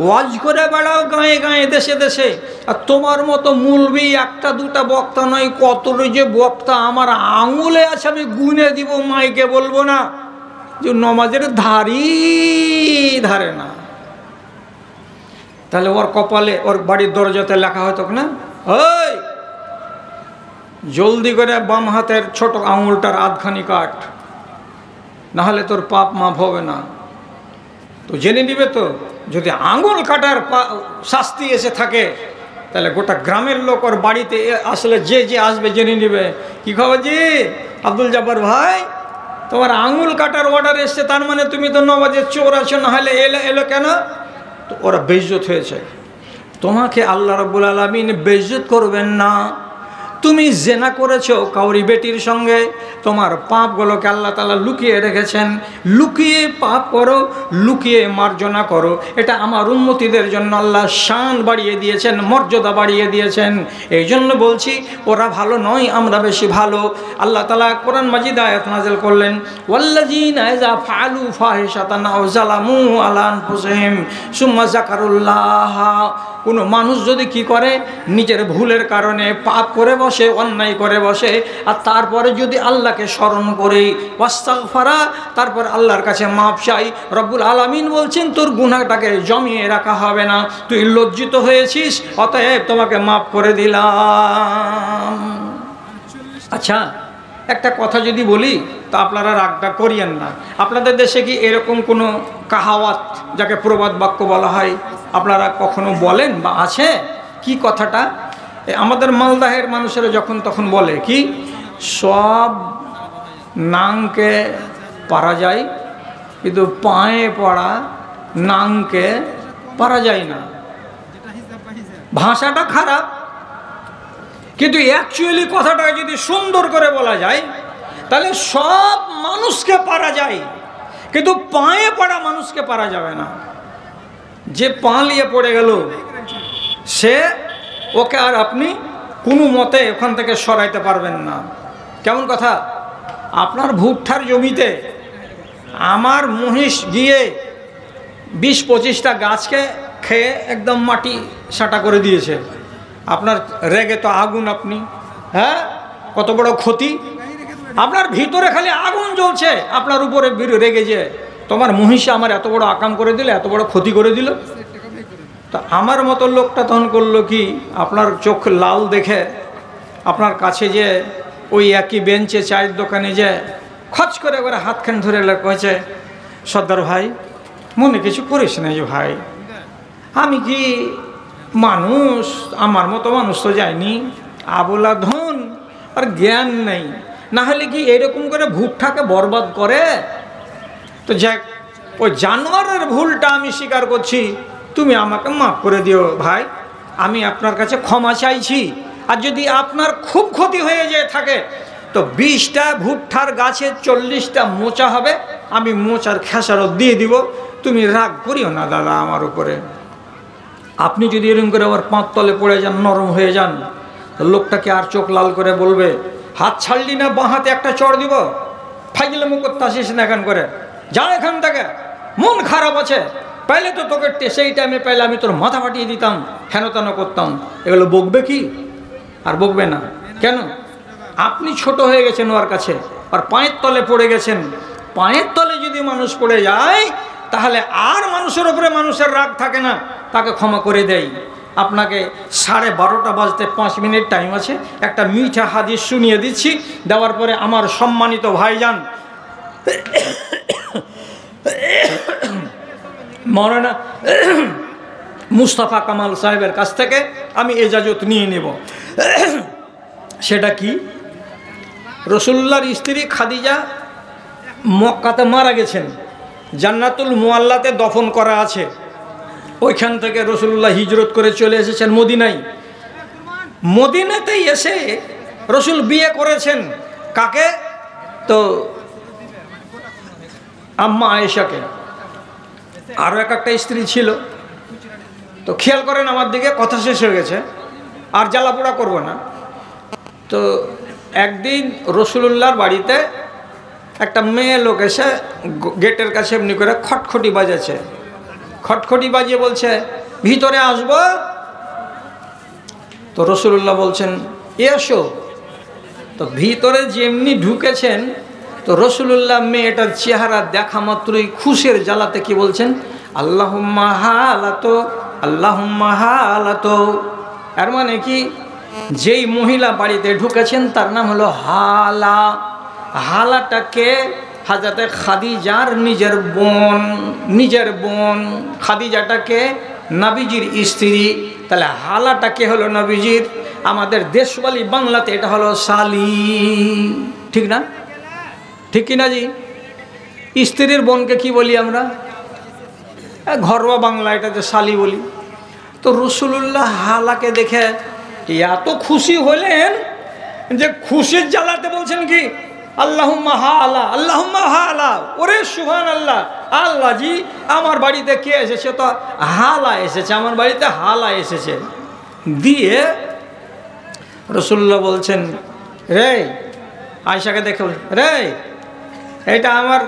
ওয়াজ করে বেড়াও গায়ে দেশে, আর তোমার মতো মুলবি একটা দুটা বক্তা নয়, কত যে বক্তা আমার আঙুলে আছে, আমি গুনে দিব, মাইকে বলবো না, যে নমাজের ধারে না। তাহলে ওর কপালে ওর বাড়ির দরজাতে লেখা হতো না, ওই জলদি করে বাম হাতের ছোট আঙুলটার আধখানি কাট, নাহলে তোর পাপ মাফ হবে না। তো জেনে নিবে তো, যদি আঙুল কাটার শাস্তি এসে থাকে তাহলে গোটা গ্রামের লোক ওর বাড়িতে আসলে যে আসবে জেনে নিবে, কি খবর জি আব্দুল জব্বার ভাই, তোমার আঙুল কাটার অর্ডার এসছে, তার মানে তুমি তো নমাজের চোর আছো, নাহলে এলো কেন? তো ওরা বেইজ্জত হয়েছে। তোমাকে আল্লাহ রাব্বুল আলামিন বেইজ্জত করবেন না। তুমি জেনা করেছো কাউরি বেটির সঙ্গে, তোমার পাপগুলোকে আল্লাহ তাআলা লুকিয়ে রেখেছেন। লুকিয়ে পাপ করো, লুকিয়ে মার্জনা করো, এটা আমার উম্মতিদের জন্য আল্লাহ শান বাড়িয়ে দিয়েছেন, মর্যাদা বাড়িয়ে দিয়েছেন। এই জন্য বলছি ওরা ভালো নয়, আমরা বেশি ভালো। আল্লাহ তাআলা কোরআন মাজিদ আয়াত নাযিল করলেন, ওয়াল্লাযীনা ইযা ফাআলু ফাহিশাতান আও যালামু আলা আনফুসিহিম সুম্মা যাকারুল্লাহ। কোনো মানুষ যদি কি করে, নিজের ভুলের কারণে পাপ করে বসে, অন্যায় করে বসে, আর তারপরে যদি আল্লাহকে স্মরণ করে ওয়াস্তাগফারা, তারপর আল্লাহর কাছে মাপ চাই, রব্বুল আলামিন বলছেন তোর গুনাহটাকে জমিয়ে রাখা হবে না, তুই লজ্জিত হয়েছিস, অতএব তোমাকে মাপ করে দিলাম। আচ্ছা, একটা কথা যদি বলি তা আপনারা রাগটা করিয়েন না। আপনাদের দেশে কি এরকম কোনো কাহাওয়াত, যাকে প্রবাদ বাক্য বলা হয়, আপনারা কখনো বলেন বা আছে? কি কথাটা? আমাদের মালদাহের মানুষেরা যখন তখন বলে কি, সব নাংকে পারা যায় কিন্তু পায়ে পড়া নাংকে পারা যায় না। ভাষাটা খারাপ, কিন্তু অ্যাকচুয়ালি কথাটা যদি সুন্দর করে বলা যায় তাহলে সব মানুষকে পারা যায়, কিন্তু পায়ে পড়া মানুষকে পারা যাবে না। যে পা লিয়ে পড়ে গেল সে, ওকে আর আপনি কোনো মতে ওখান থেকে সরাইতে পারবেন না। কেমন কথা? আপনার ভুট্টার জমিতে আমার মহিষ গিয়ে 20-25টা গাছকে খেয়ে একদম মাটি সাঁটা করে দিয়েছে, আপনার রেগে তো আগুন, আপনি হ্যাঁ কত বড় ক্ষতি, আপনার ভিতরে খালি আগুন জ্বলছে, আপনার উপরে রেগে যে তোমার মহিষে আমার এত বড় আকাম করে দিল, এত বড় ক্ষতি করে দিল। তো আমার মতো লোকটা তখন করলো কি, আপনার চোখ লাল দেখে আপনার কাছে যে ওই একই বেঞ্চে চায়ের দোকানে যে খচ করে করে হাতখান ধরে কয়েছে, সর্দার ভাই মনে কিছু করিস না যে ভাই, আমি কি মানুষ, আমার মতো মানুষ তো যায়নি, আবলা ধন আর জ্ঞান নেই, না হলে কি এরকম করে ভুট্টাকে বরবাদ করে। তো যাক, ওই জানোয়ারের ভুলটা আমি স্বীকার করছি, তুমি আমাকে মাফ করে দিও ভাই, আমি আপনার কাছে ক্ষমা চাইছি। আর যদি আপনার খুব ক্ষতি হয়ে যেয়ে থাকে তো 20টা ভুট্টার গাছে 40টা মোচা হবে, আমি মোচার খেসারত দিয়ে দিব, তুমি রাগ করিও না দাদা আমার উপরে। আপনি যদি এরকম করে আবার পাঁচ তলে পড়ে যান, নরম হয়ে যান, তো লোকটাকে আর চোখ লাল করে বলবে, হাত ছাড়লি না, বাঁ হাতে একটা চড় দিব, ফাইজলামো করতে আসিস না এখান করে, যা এখান থেকে, মন খারাপ আছে, পাইলে তো তোকে সেই টাইমে পাইলে আমি তোর মাথা ফাটিয়ে দিতাম, হেন তেন করতাম। এগুলো বকবে কি? আর বকবে না কেন? আপনি ছোট হয়ে গেছেন ওর কাছে, আর পায়ের তলে পড়ে গেছেন। পায়ের তলে যদি মানুষ পড়ে যায় তাহলে আর মানুষের উপরে মানুষের রাগ থাকে না, তাকে ক্ষমা করে দেয়। আপনাকে 12:30 বাজতে 5 মিনিট টাইম আছে, একটা মিঠা হাদিস শুনিয়ে দিচ্ছি, দেওয়ার পরে আমার সম্মানিত ভাইজান মৌলানা মুস্তাফা কামাল সাহেবের কাছ থেকে আমি এজাজত নিয়ে নেব। সেটা কি? রসুল্লাহর স্ত্রী খাদিজা মক্কাতে মারা গেছেন, জান্নাতুল মুআল্লাতে দফন করা আছে। ওইখান থেকে রসুল্লাহ হিজরত করে চলে এসেছেন মদিনায়। মদিনাতেই এসে রসুল বিয়ে করেছেন কাকে? তো আম্মা আয়েশাকে। আরও একটা স্ত্রী ছিল। তো খেয়াল করেন আমার দিকে, কথা শেষ হয়ে গেছে, আর জ্বালাপোড়া করবো না। তো একদিন রসুলুল্লাহর বাড়িতে একটা মেয়ে লোক এসে গেটের কাছে এমনি করে খটখটি বাজাচ্ছে। খটখটি বাজিয়ে বলছে, ভিতরে আসবো? তো রসুলুল্লাহ বলছেন, এসো। তো ভিতরে যেমনি ঢুকেছেন, তো রসুলুল্লাহ মেয়েটার চেহারা দেখা মাত্রই খুশির জ্বালাতে কি বলছেন, আল্লাহুম্মা হালাতো, আল্লাহুম্মা হালাতো। এর মানে কি, যেই মহিলা বাড়িতে ঢুকেছেন তার নাম হলো হালা। হালাটাকে হাজরাতে খাদিজার নিজের বোন খাদিজাটাকে নবীজির স্ত্রী, তাহলে হালাটাকে হলো নবীজির। আমাদের দেশওয়ালি বাংলাতে এটা হলো শালি, ঠিক না? ঠিক কিনা জি? স্ত্রীর বোনকে কি বলি আমরা? ঘরোয়া বাংলা এটাতে শালি বলি। তো রসুলুল্লাহ হালাকে দেখে এত খুশি হলেন যে খুশির জ্বালাতে বলছেন কি, আল্লাহুম্মা হালা, আল্লাহুম্মা হালা। ওরে সুবহানাল্লাহ, আল্লাহ জি আমার বাড়িতে কে এসেছে? তো হালা এসেছে, আমার বাড়িতে হালা এসেছে। দিয়ে রসুল্লাহ বলছেন, রে আয়েশাকে দেখে বলছেন, রে এটা আমার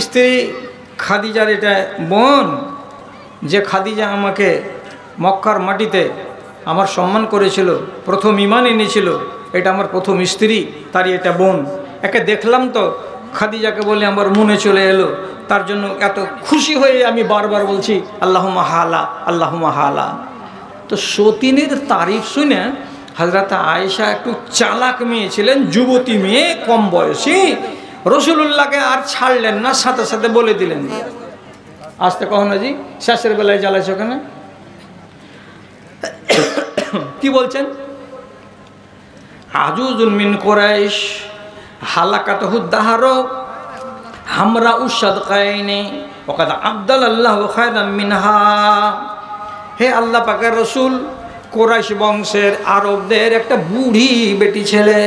স্ত্রী খাদিজার এটা বোন, যে খাদিজা আমাকে মক্কার মাটিতে আমার সম্মান করেছিল, প্রথম ঈমান এনেছিল, এটা আমার প্রথম স্ত্রী, তারই এটা বোন। একে দেখলাম তো খাদিজাকে বলে আমার মনে চলে এলো, তার জন্য এত খুশি হয়ে আমি বারবার বলছি আল্লাহুম্মা হালা, আল্লাহুম্মা হালা। তো সতীনের তারিফ শুনে হযরত আয়েশা একটু চালাক মেয়ে ছিলেন, যুবতী মেয়ে, কম বয়সী, রসুলুল্লাহকে আর ছাড়লেন না, সাথে সাথে বলে দিলেন, আসতে কহ না জি, শেষের বেলায় জ্বালাইছে ওখানে। কি বলছেন? আজুজুল মিন কুরাইশ হালাকাতহু দাহারো হামরা উসাদকাইনি ওয়াকাদ আবদালাল্লাহু খায়রাম মিনহা। হে আল্লাহ পাকের রসুল, কুরাইশ বংশের আরবদের একটা বুড়ি বেটি ছেলে,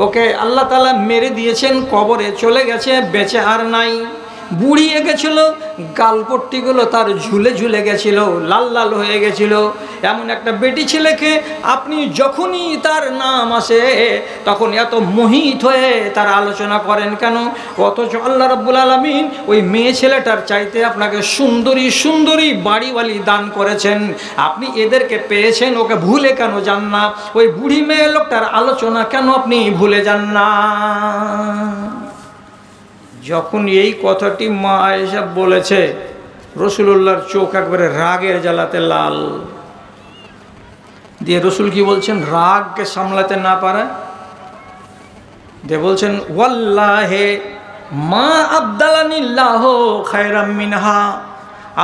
ওকে আল্লাহ তাআলা মেরে দিয়েছেন, কবরে চলে গেছে, বেঁচে আর নাই। বুড়িয়ে গেছিল, গালপট্টিগুলো তার ঝুলে ঝুলে গেছিল, লাল লাল হয়ে গেছিল। এমন একটা বেটি ছেলেকে আপনি যখনই তার নাম আসে তখন এত মোহিত হয়ে তার আলোচনা করেন কেন? অথচ আল্লাহ রাব্বুল আলামিন ওই মেয়ে ছেলেটার চাইতে আপনাকে সুন্দরী সুন্দরী বাড়িওয়ালি দান করেছেন, আপনি এদেরকে পেয়েছেন, ওকে ভুলে কেন যান না? ওই বুড়ি মেয়ে লোকটার আলোচনা কেন আপনি ভুলে যান না? যখন এই কথাটি মা আয়েশা বলেছে, রসুলুল্লাহর চোখ একবারে রাগের জ্বালাতে লাল দিয়ে রসুল কি বলছেন, রাগকে সামলাতে না পারে দিয়ে বলছেন, ওয়াল্লাহে মা আবদালানিল্লাহ খায়রাম মিনহা,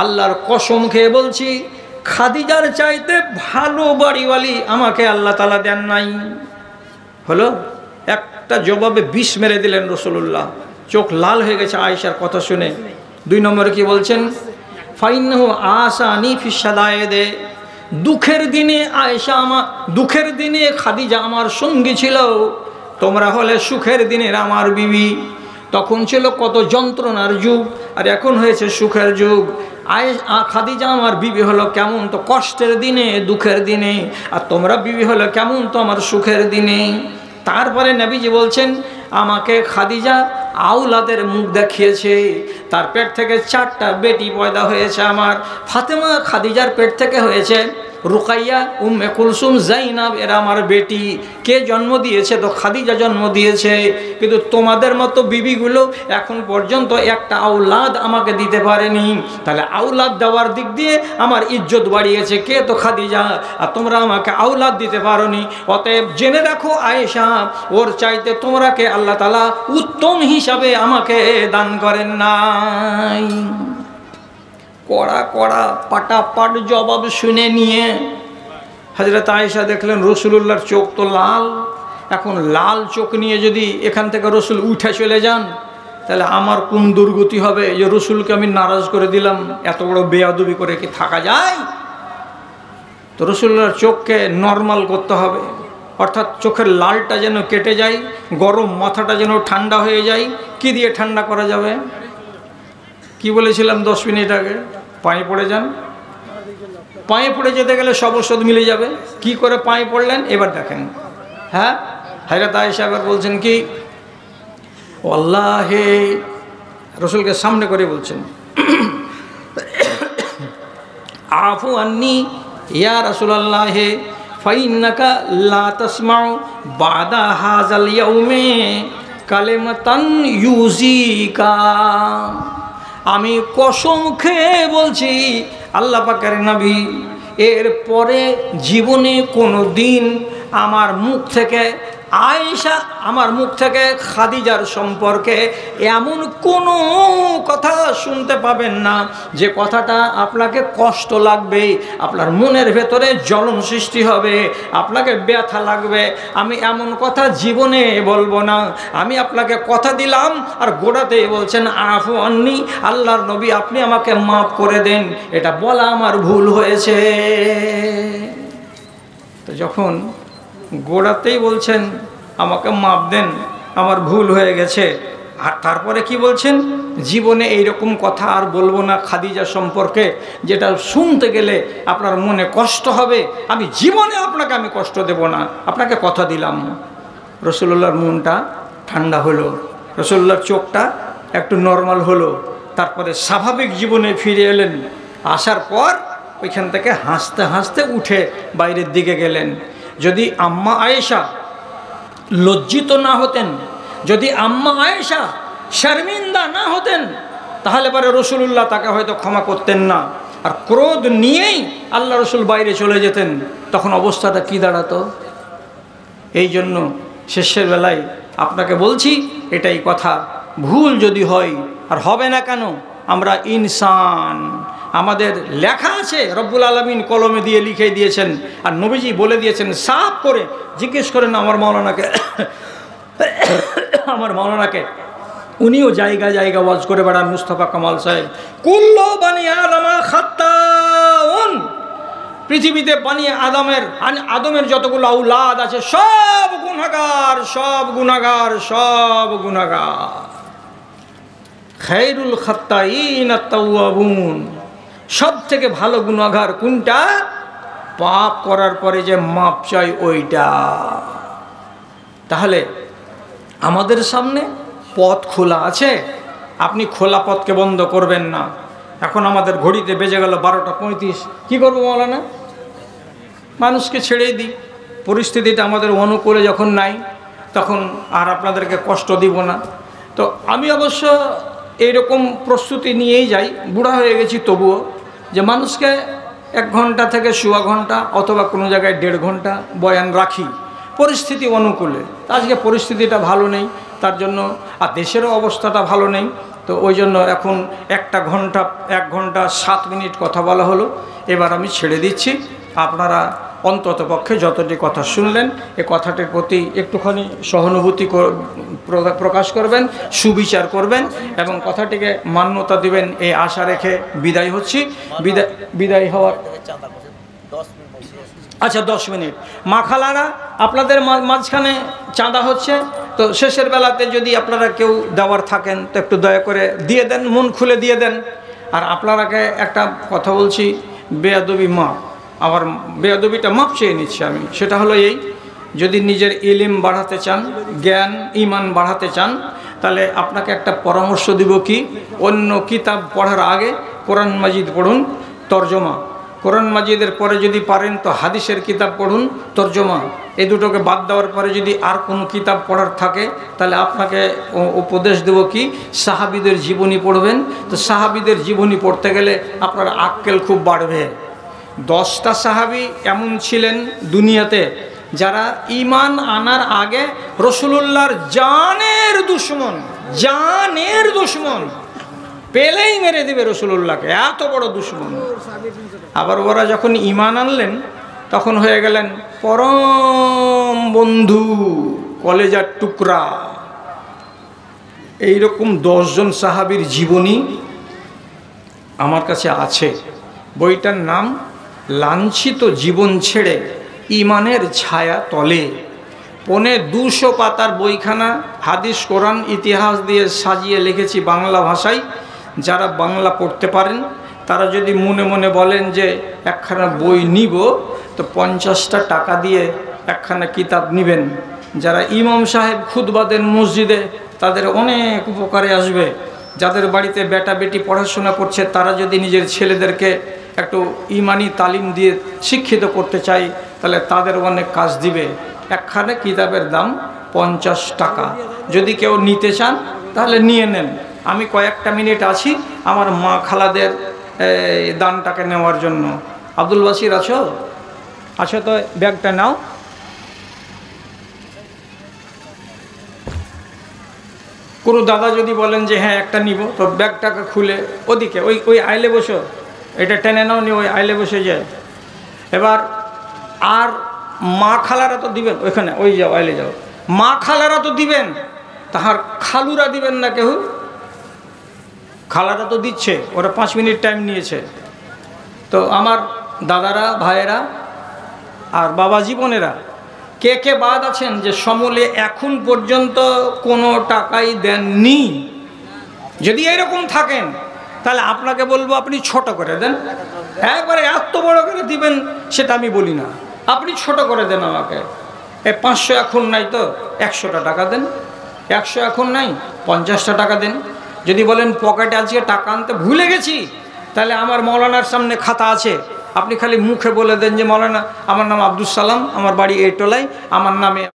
আল্লাহর কসম খেয়ে বলছি খাদিজার চাইতে ভালো বাড়িওয়ালি আমাকে আল্লাহ তাআলা দেন নাই। হলো একটা জবাবে বিষ মেরে দিলেন রসুলুল্লাহ, চোখ লাল হয়ে গেছে আয়েশার কথা শুনে। 2 নম্বরে কি বলছেন, ফাইন্নাহু আসানি ফি শাদায়েদে, দুঃখের দিনে আয়েশা আমার, দুঃখের দিনে খাদিজা আমার সঙ্গী ছিল, তোমরা হলে সুখের দিনের আমার বিবি। তখন ছিল কত যন্ত্রণার যুগ, আর এখন হয়েছে সুখের যুগ। খাদিজা আমার বিবি হলো কেমন, তো কষ্টের দিনে দুঃখের দিনে, আর তোমরা বিবি হলো কেমন, তো আমার সুখের দিনে। তারপরে নবীজি বলছেন, আমাকে খাদিজা আউলাদের মুখ দেখিয়েছে, তার পেট থেকে 4টা বেটি পয়দা হয়েছে আমার। ফাতেমা খাদিজার পেট থেকে হয়েছে, রুকাইয়া, উম্মে কুলসুম, জাইনাব এরা আমার বেটি। কে জন্ম দিয়েছে, তো খাদিজা জন্ম দিয়েছে। কিন্তু তোমাদের মতো বিবিগুলো এখন পর্যন্ত একটা আউলাদ আমাকে দিতে পারেনি। তাহলে আউলাদ দেওয়ার দিক দিয়ে আমার ইজ্জত বাড়িয়েছে কে, তো খাদিজা, আর তোমরা আমাকে আউলাদ দিতে পারোনি। অতএব জেনে রাখো আয়েশা, ওর চাইতে তোমরাকে আল্লাহ তাআলা উত্তম হিসাবে আমাকে দান করেন নাই। কড়া কড়া পাটাপাট জবাব শুনে নিয়ে হযরত আয়েশা দেখলেন রসুলুল্লাহর চোখ তো লাল। এখন লাল চোখ নিয়ে যদি এখান থেকে রসুল উঠে চলে যান, তাহলে আমার কোন দুর্গতি হবে, যে রসুলকে আমি নারাজ করে দিলাম, এত বড় বেয়াদবি করে কি থাকা যায়? তো রসুলুল্লাহর চোখকে নর্মাল করতে হবে, অর্থাৎ চোখের লালটা যেন কেটে যায়, গরম মাথাটা যেন ঠান্ডা হয়ে যায়। কি দিয়ে ঠান্ডা করা যাবে? কি বলেছিলাম 10 মিনিট আগে, পায়ে পড়ে যান। পায়ে পড়ে যেতে গেলে সব ওষুধ মিলে যাবে। কি করে পায়ে পড়লেন এবার দেখেন। হ্যাঁ, হযরত আয়েশা এবার বলছেন কি, ওয়াল্লাহি, রসুলকে সামনে করে বলছেন, আফু আন্নি ইয়া রাসূলুল্লাহ, ফাইন্নাকা লা তাসমাউ বাদা হাযাল ইয়াউমে কালিমাতান ইউজিকা। আমি কসম খেয়ে বলছি আল্লাহ পাকের নবী, এর পরে জীবনে কোনো দিন আমার মুখ থেকে আয়েশা, আমার মুখ থেকে খাদিজার সম্পর্কে এমন কোনো কথা শুনতে পাবেন না যে কথাটা আপনাকে কষ্ট লাগবে, আপনার মনের ভেতরে জ্বলন সৃষ্টি হবে, আপনাকে ব্যথা লাগবে। আমি এমন কথা জীবনে বলবো না। আমি আপনাকে কথা দিলাম, আর গোড়াতেই বলছেন আফু আন্নি, আল্লাহর নবী আপনি আমাকে মাফ করে দেন, এটা বলা আমার ভুল হয়েছে। তো যখন গোড়াতেই বলছেন আমাকে মাপ দেন, আমার ভুল হয়ে গেছে, আর তারপরে কি বলছেন, জীবনে এইরকম কথা আর বলবো না খাদিজা সম্পর্কে, যেটা শুনতে গেলে আপনার মনে কষ্ট হবে, আমি জীবনে আপনাকে আমি কষ্ট দেব না, আপনাকে কথা দিলাম। রসুলুল্লাহর মনটা ঠান্ডা হলো, রসুলুল্লাহর চোখটা একটু নর্মাল হলো, তারপরে স্বাভাবিক জীবনে ফিরে এলেন। আসার পর ওইখান থেকে হাসতে হাসতে উঠে বাইরের দিকে গেলেন। যদি আম্মা আয়েশা লজ্জিত না হতেন, যদি আম্মা আয়েশা শর্মিন্দা না হতেন, তাহলে পরে রসুলুল্লাহ তাকে হয়তো ক্ষমা করতেন না, আর ক্রোধ নিয়েই আল্লাহ রসুল বাইরে চলে যেতেন। তখন অবস্থাটা কি দাঁড়াতো? এই জন্য শেষের বেলায় আপনাকে বলছি এটাই কথা, ভুল যদি হয়, আর হবে না কেন, আমরা ইনসান, আমাদের লেখা আছে, রব্বুল আলামিন কলমে দিয়ে লিখে দিয়েছেন, আর নবীজি বলে দিয়েছেন সাফ করে। জিজ্ঞেস করেন আমার মাওলানাকে, আমার মাওলানাকে, উনিও জায়গা জায়গা ওয়াজ করে বেড়ান, মুস্তাফা কামাল সাহেব। কুল্লু বানি আদমা খাত্তাউন, পৃথিবীতে বানি আদমের যতগুলো আউলাদ আছে সব গুনাহগার, সব গুনাহগার, সব গুনাহগার। খায়রুল খাত্তাইন আত-তাওয়াবুন, সব থেকে ভালো গুনাহগার কোনটা? পাপ করার পরে যে মাপ চাই ওইটা। তাহলে আমাদের সামনে পথ খোলা আছে, আপনি খোলা পথকে বন্ধ করবেন না। এখন আমাদের ঘড়িতে বেজে গেল 12টা 35, কী করবো মাওলানা? মানুষকে ছেড়েই দিই, পরিস্থিতিটা আমাদের অনুকূলে যখন নাই তখন আর আপনাদেরকে কষ্ট দিব না। তো আমি অবশ্য এইরকম প্রস্তুতি নিয়েই যাই, বুড়া হয়ে গেছি তবুও, যে মানুষকে 1 ঘন্টা থেকে সোয়া ঘন্টা অথবা কোনো জায়গায় 1.5 ঘন্টা বয়ান রাখি পরিস্থিতি অনুকূলে। আজকে পরিস্থিতিটা ভালো নেই, তার জন্য আর দেশেরও অবস্থাটা ভালো নেই, তো ওই জন্য এখন 1 ঘন্টা 7 মিনিট কথা বলা হলো। এবার আমি ছেড়ে দিচ্ছি, আপনারা অন্তত পক্ষে যতটি কথা শুনলেন এ কথাটির প্রতি একটুখানি সহানুভূতি প্রকাশ করবেন, সুবিচার করবেন এবং কথাটিকে মান্যতা দিবেন, এই আশা রেখে বিদায় হচ্ছি। বিদায় হওয়ার আচ্ছা 10 মিনিট। মা খালারা, আপনাদের মাঝখানে চাঁদা হচ্ছে, তো শেষের বেলাতে যদি আপনারা কেউ দেওয়ার থাকেন তো একটু দয়া করে দিয়ে দেন, মন খুলে দিয়ে দেন। আর আপনারাকে একটা কথা বলছি, বেয়াদবি মাপ, আবার বেয়াদবিটা মাপ চেয়ে নিচ্ছি আমি। সেটা হলো এই, যদি নিজের ইলম বাড়াতে চান, জ্ঞান ইমান বাড়াতে চান, তাহলে আপনাকে একটা পরামর্শ দিব কি, অন্য কিতাব পড়ার আগে কোরআন মাজিদ পড়ুন, তর্জমা। কোরআন মাজিদের পরে যদি পারেন তো হাদিসের কিতাব পড়ুন, তর্জমা। এই দুটোকে বাদ দেওয়ার পরে যদি আর কোনো কিতাব পড়ার থাকে তাহলে আপনাকে উপদেশ দেব কি, সাহাবীদের জীবনী পড়বেন। তো সাহাবীদের জীবনী পড়তে গেলে আপনার আক্কেল খুব বাড়বে। 10টা সাহাবী এমন ছিলেন দুনিয়াতে যারা ঈমান আনার আগে রাসূলুল্লাহর জানের দুশমন, পেলেই মেরে দিবে রাসূলুল্লাহকে, এত বড় দুশমন। আবার ওরা যখন ঈমান আনলেন তখন হয়ে গেলেন পরম বন্ধু, কলেজার টুকরা। এইরকম 10 জন সাহাবীর জীবনী আমার কাছে আছে। বইটার নাম লাঞ্ছিত জীবন ছেড়ে ঈমানের ছায়া তলে। 250 পাতার বইখানা, হাদিস কোরআন ইতিহাস দিয়ে সাজিয়ে লিখেছি বাংলা ভাষায়। যারা বাংলা পড়তে পারেন তারা যদি মনে মনে বলেন যে একখানা বই নিব, তো 50টা টাকা দিয়ে একখানা কিতাব নেবেন। যারা ইমাম সাহেব খুতবা দেন মসজিদে, তাদের অনেক উপকারে আসবে। যাদের বাড়িতে বেটা বেটি পড়াশোনা করছে, তারা যদি নিজের ছেলেদেরকে একটু ইমানি তালিম দিয়ে শিক্ষিত করতে চাই, তাহলে তাদের অনেক কাজ দিবে। একখানা কিতাবের দাম 50 টাকা। যদি কেউ নিতে চান তাহলে নিয়ে নেন। আমি কয়েকটা মিনিট আছি আমার মা খালাদের দানটাকে নেওয়ার জন্য। আব্দুল বাসির আছো তো ব্যাগটা নাও। কোনো দাদা যদি বলেন যে হ্যাঁ একটা নিব, তো ব্যাগটাকে খুলে ওদিকে ওই আইলে বসো, এটা টেনে নাও, নিয়ে ওই আইলে বসে যায়। এবার আর মা খালারা তো দিবেন, ওইখানে ওই যাও, আইলে যাও। মা খালারা তো দিবেন, তাহার খালুরা দিবেন না কেউ? খালারা তো দিচ্ছে, ওরা 5 মিনিট টাইম নিয়েছে। তো আমার দাদারা, ভাইয়েরা আর বাবা জীবনেরা, কে কে বাদ আছেন যে সমলে এখন পর্যন্ত কোনো টাকাই দেননি? যদি এরকম থাকেন তাহলে আপনাকে বলবো আপনি ছোট করে দেন। একবারে এত বড় করে দিবেন সেটা আমি বলি না, আপনি ছোট করে দেন আমাকে। 500 এখন নাই তো 100টা টাকা দেন, 100 এখন নাই 50টা টাকা দেন। যদি বলেন পকেটে আজকে টাকা আনতে ভুলে গেছি, তাহলে আমার মৌলানার সামনে খাতা আছে, আপনি খালি মুখে বলে দেন যে মৌলানা আমার নাম আব্দুল সালাম, আমার বাড়ি এই টোলায়, আমার নামে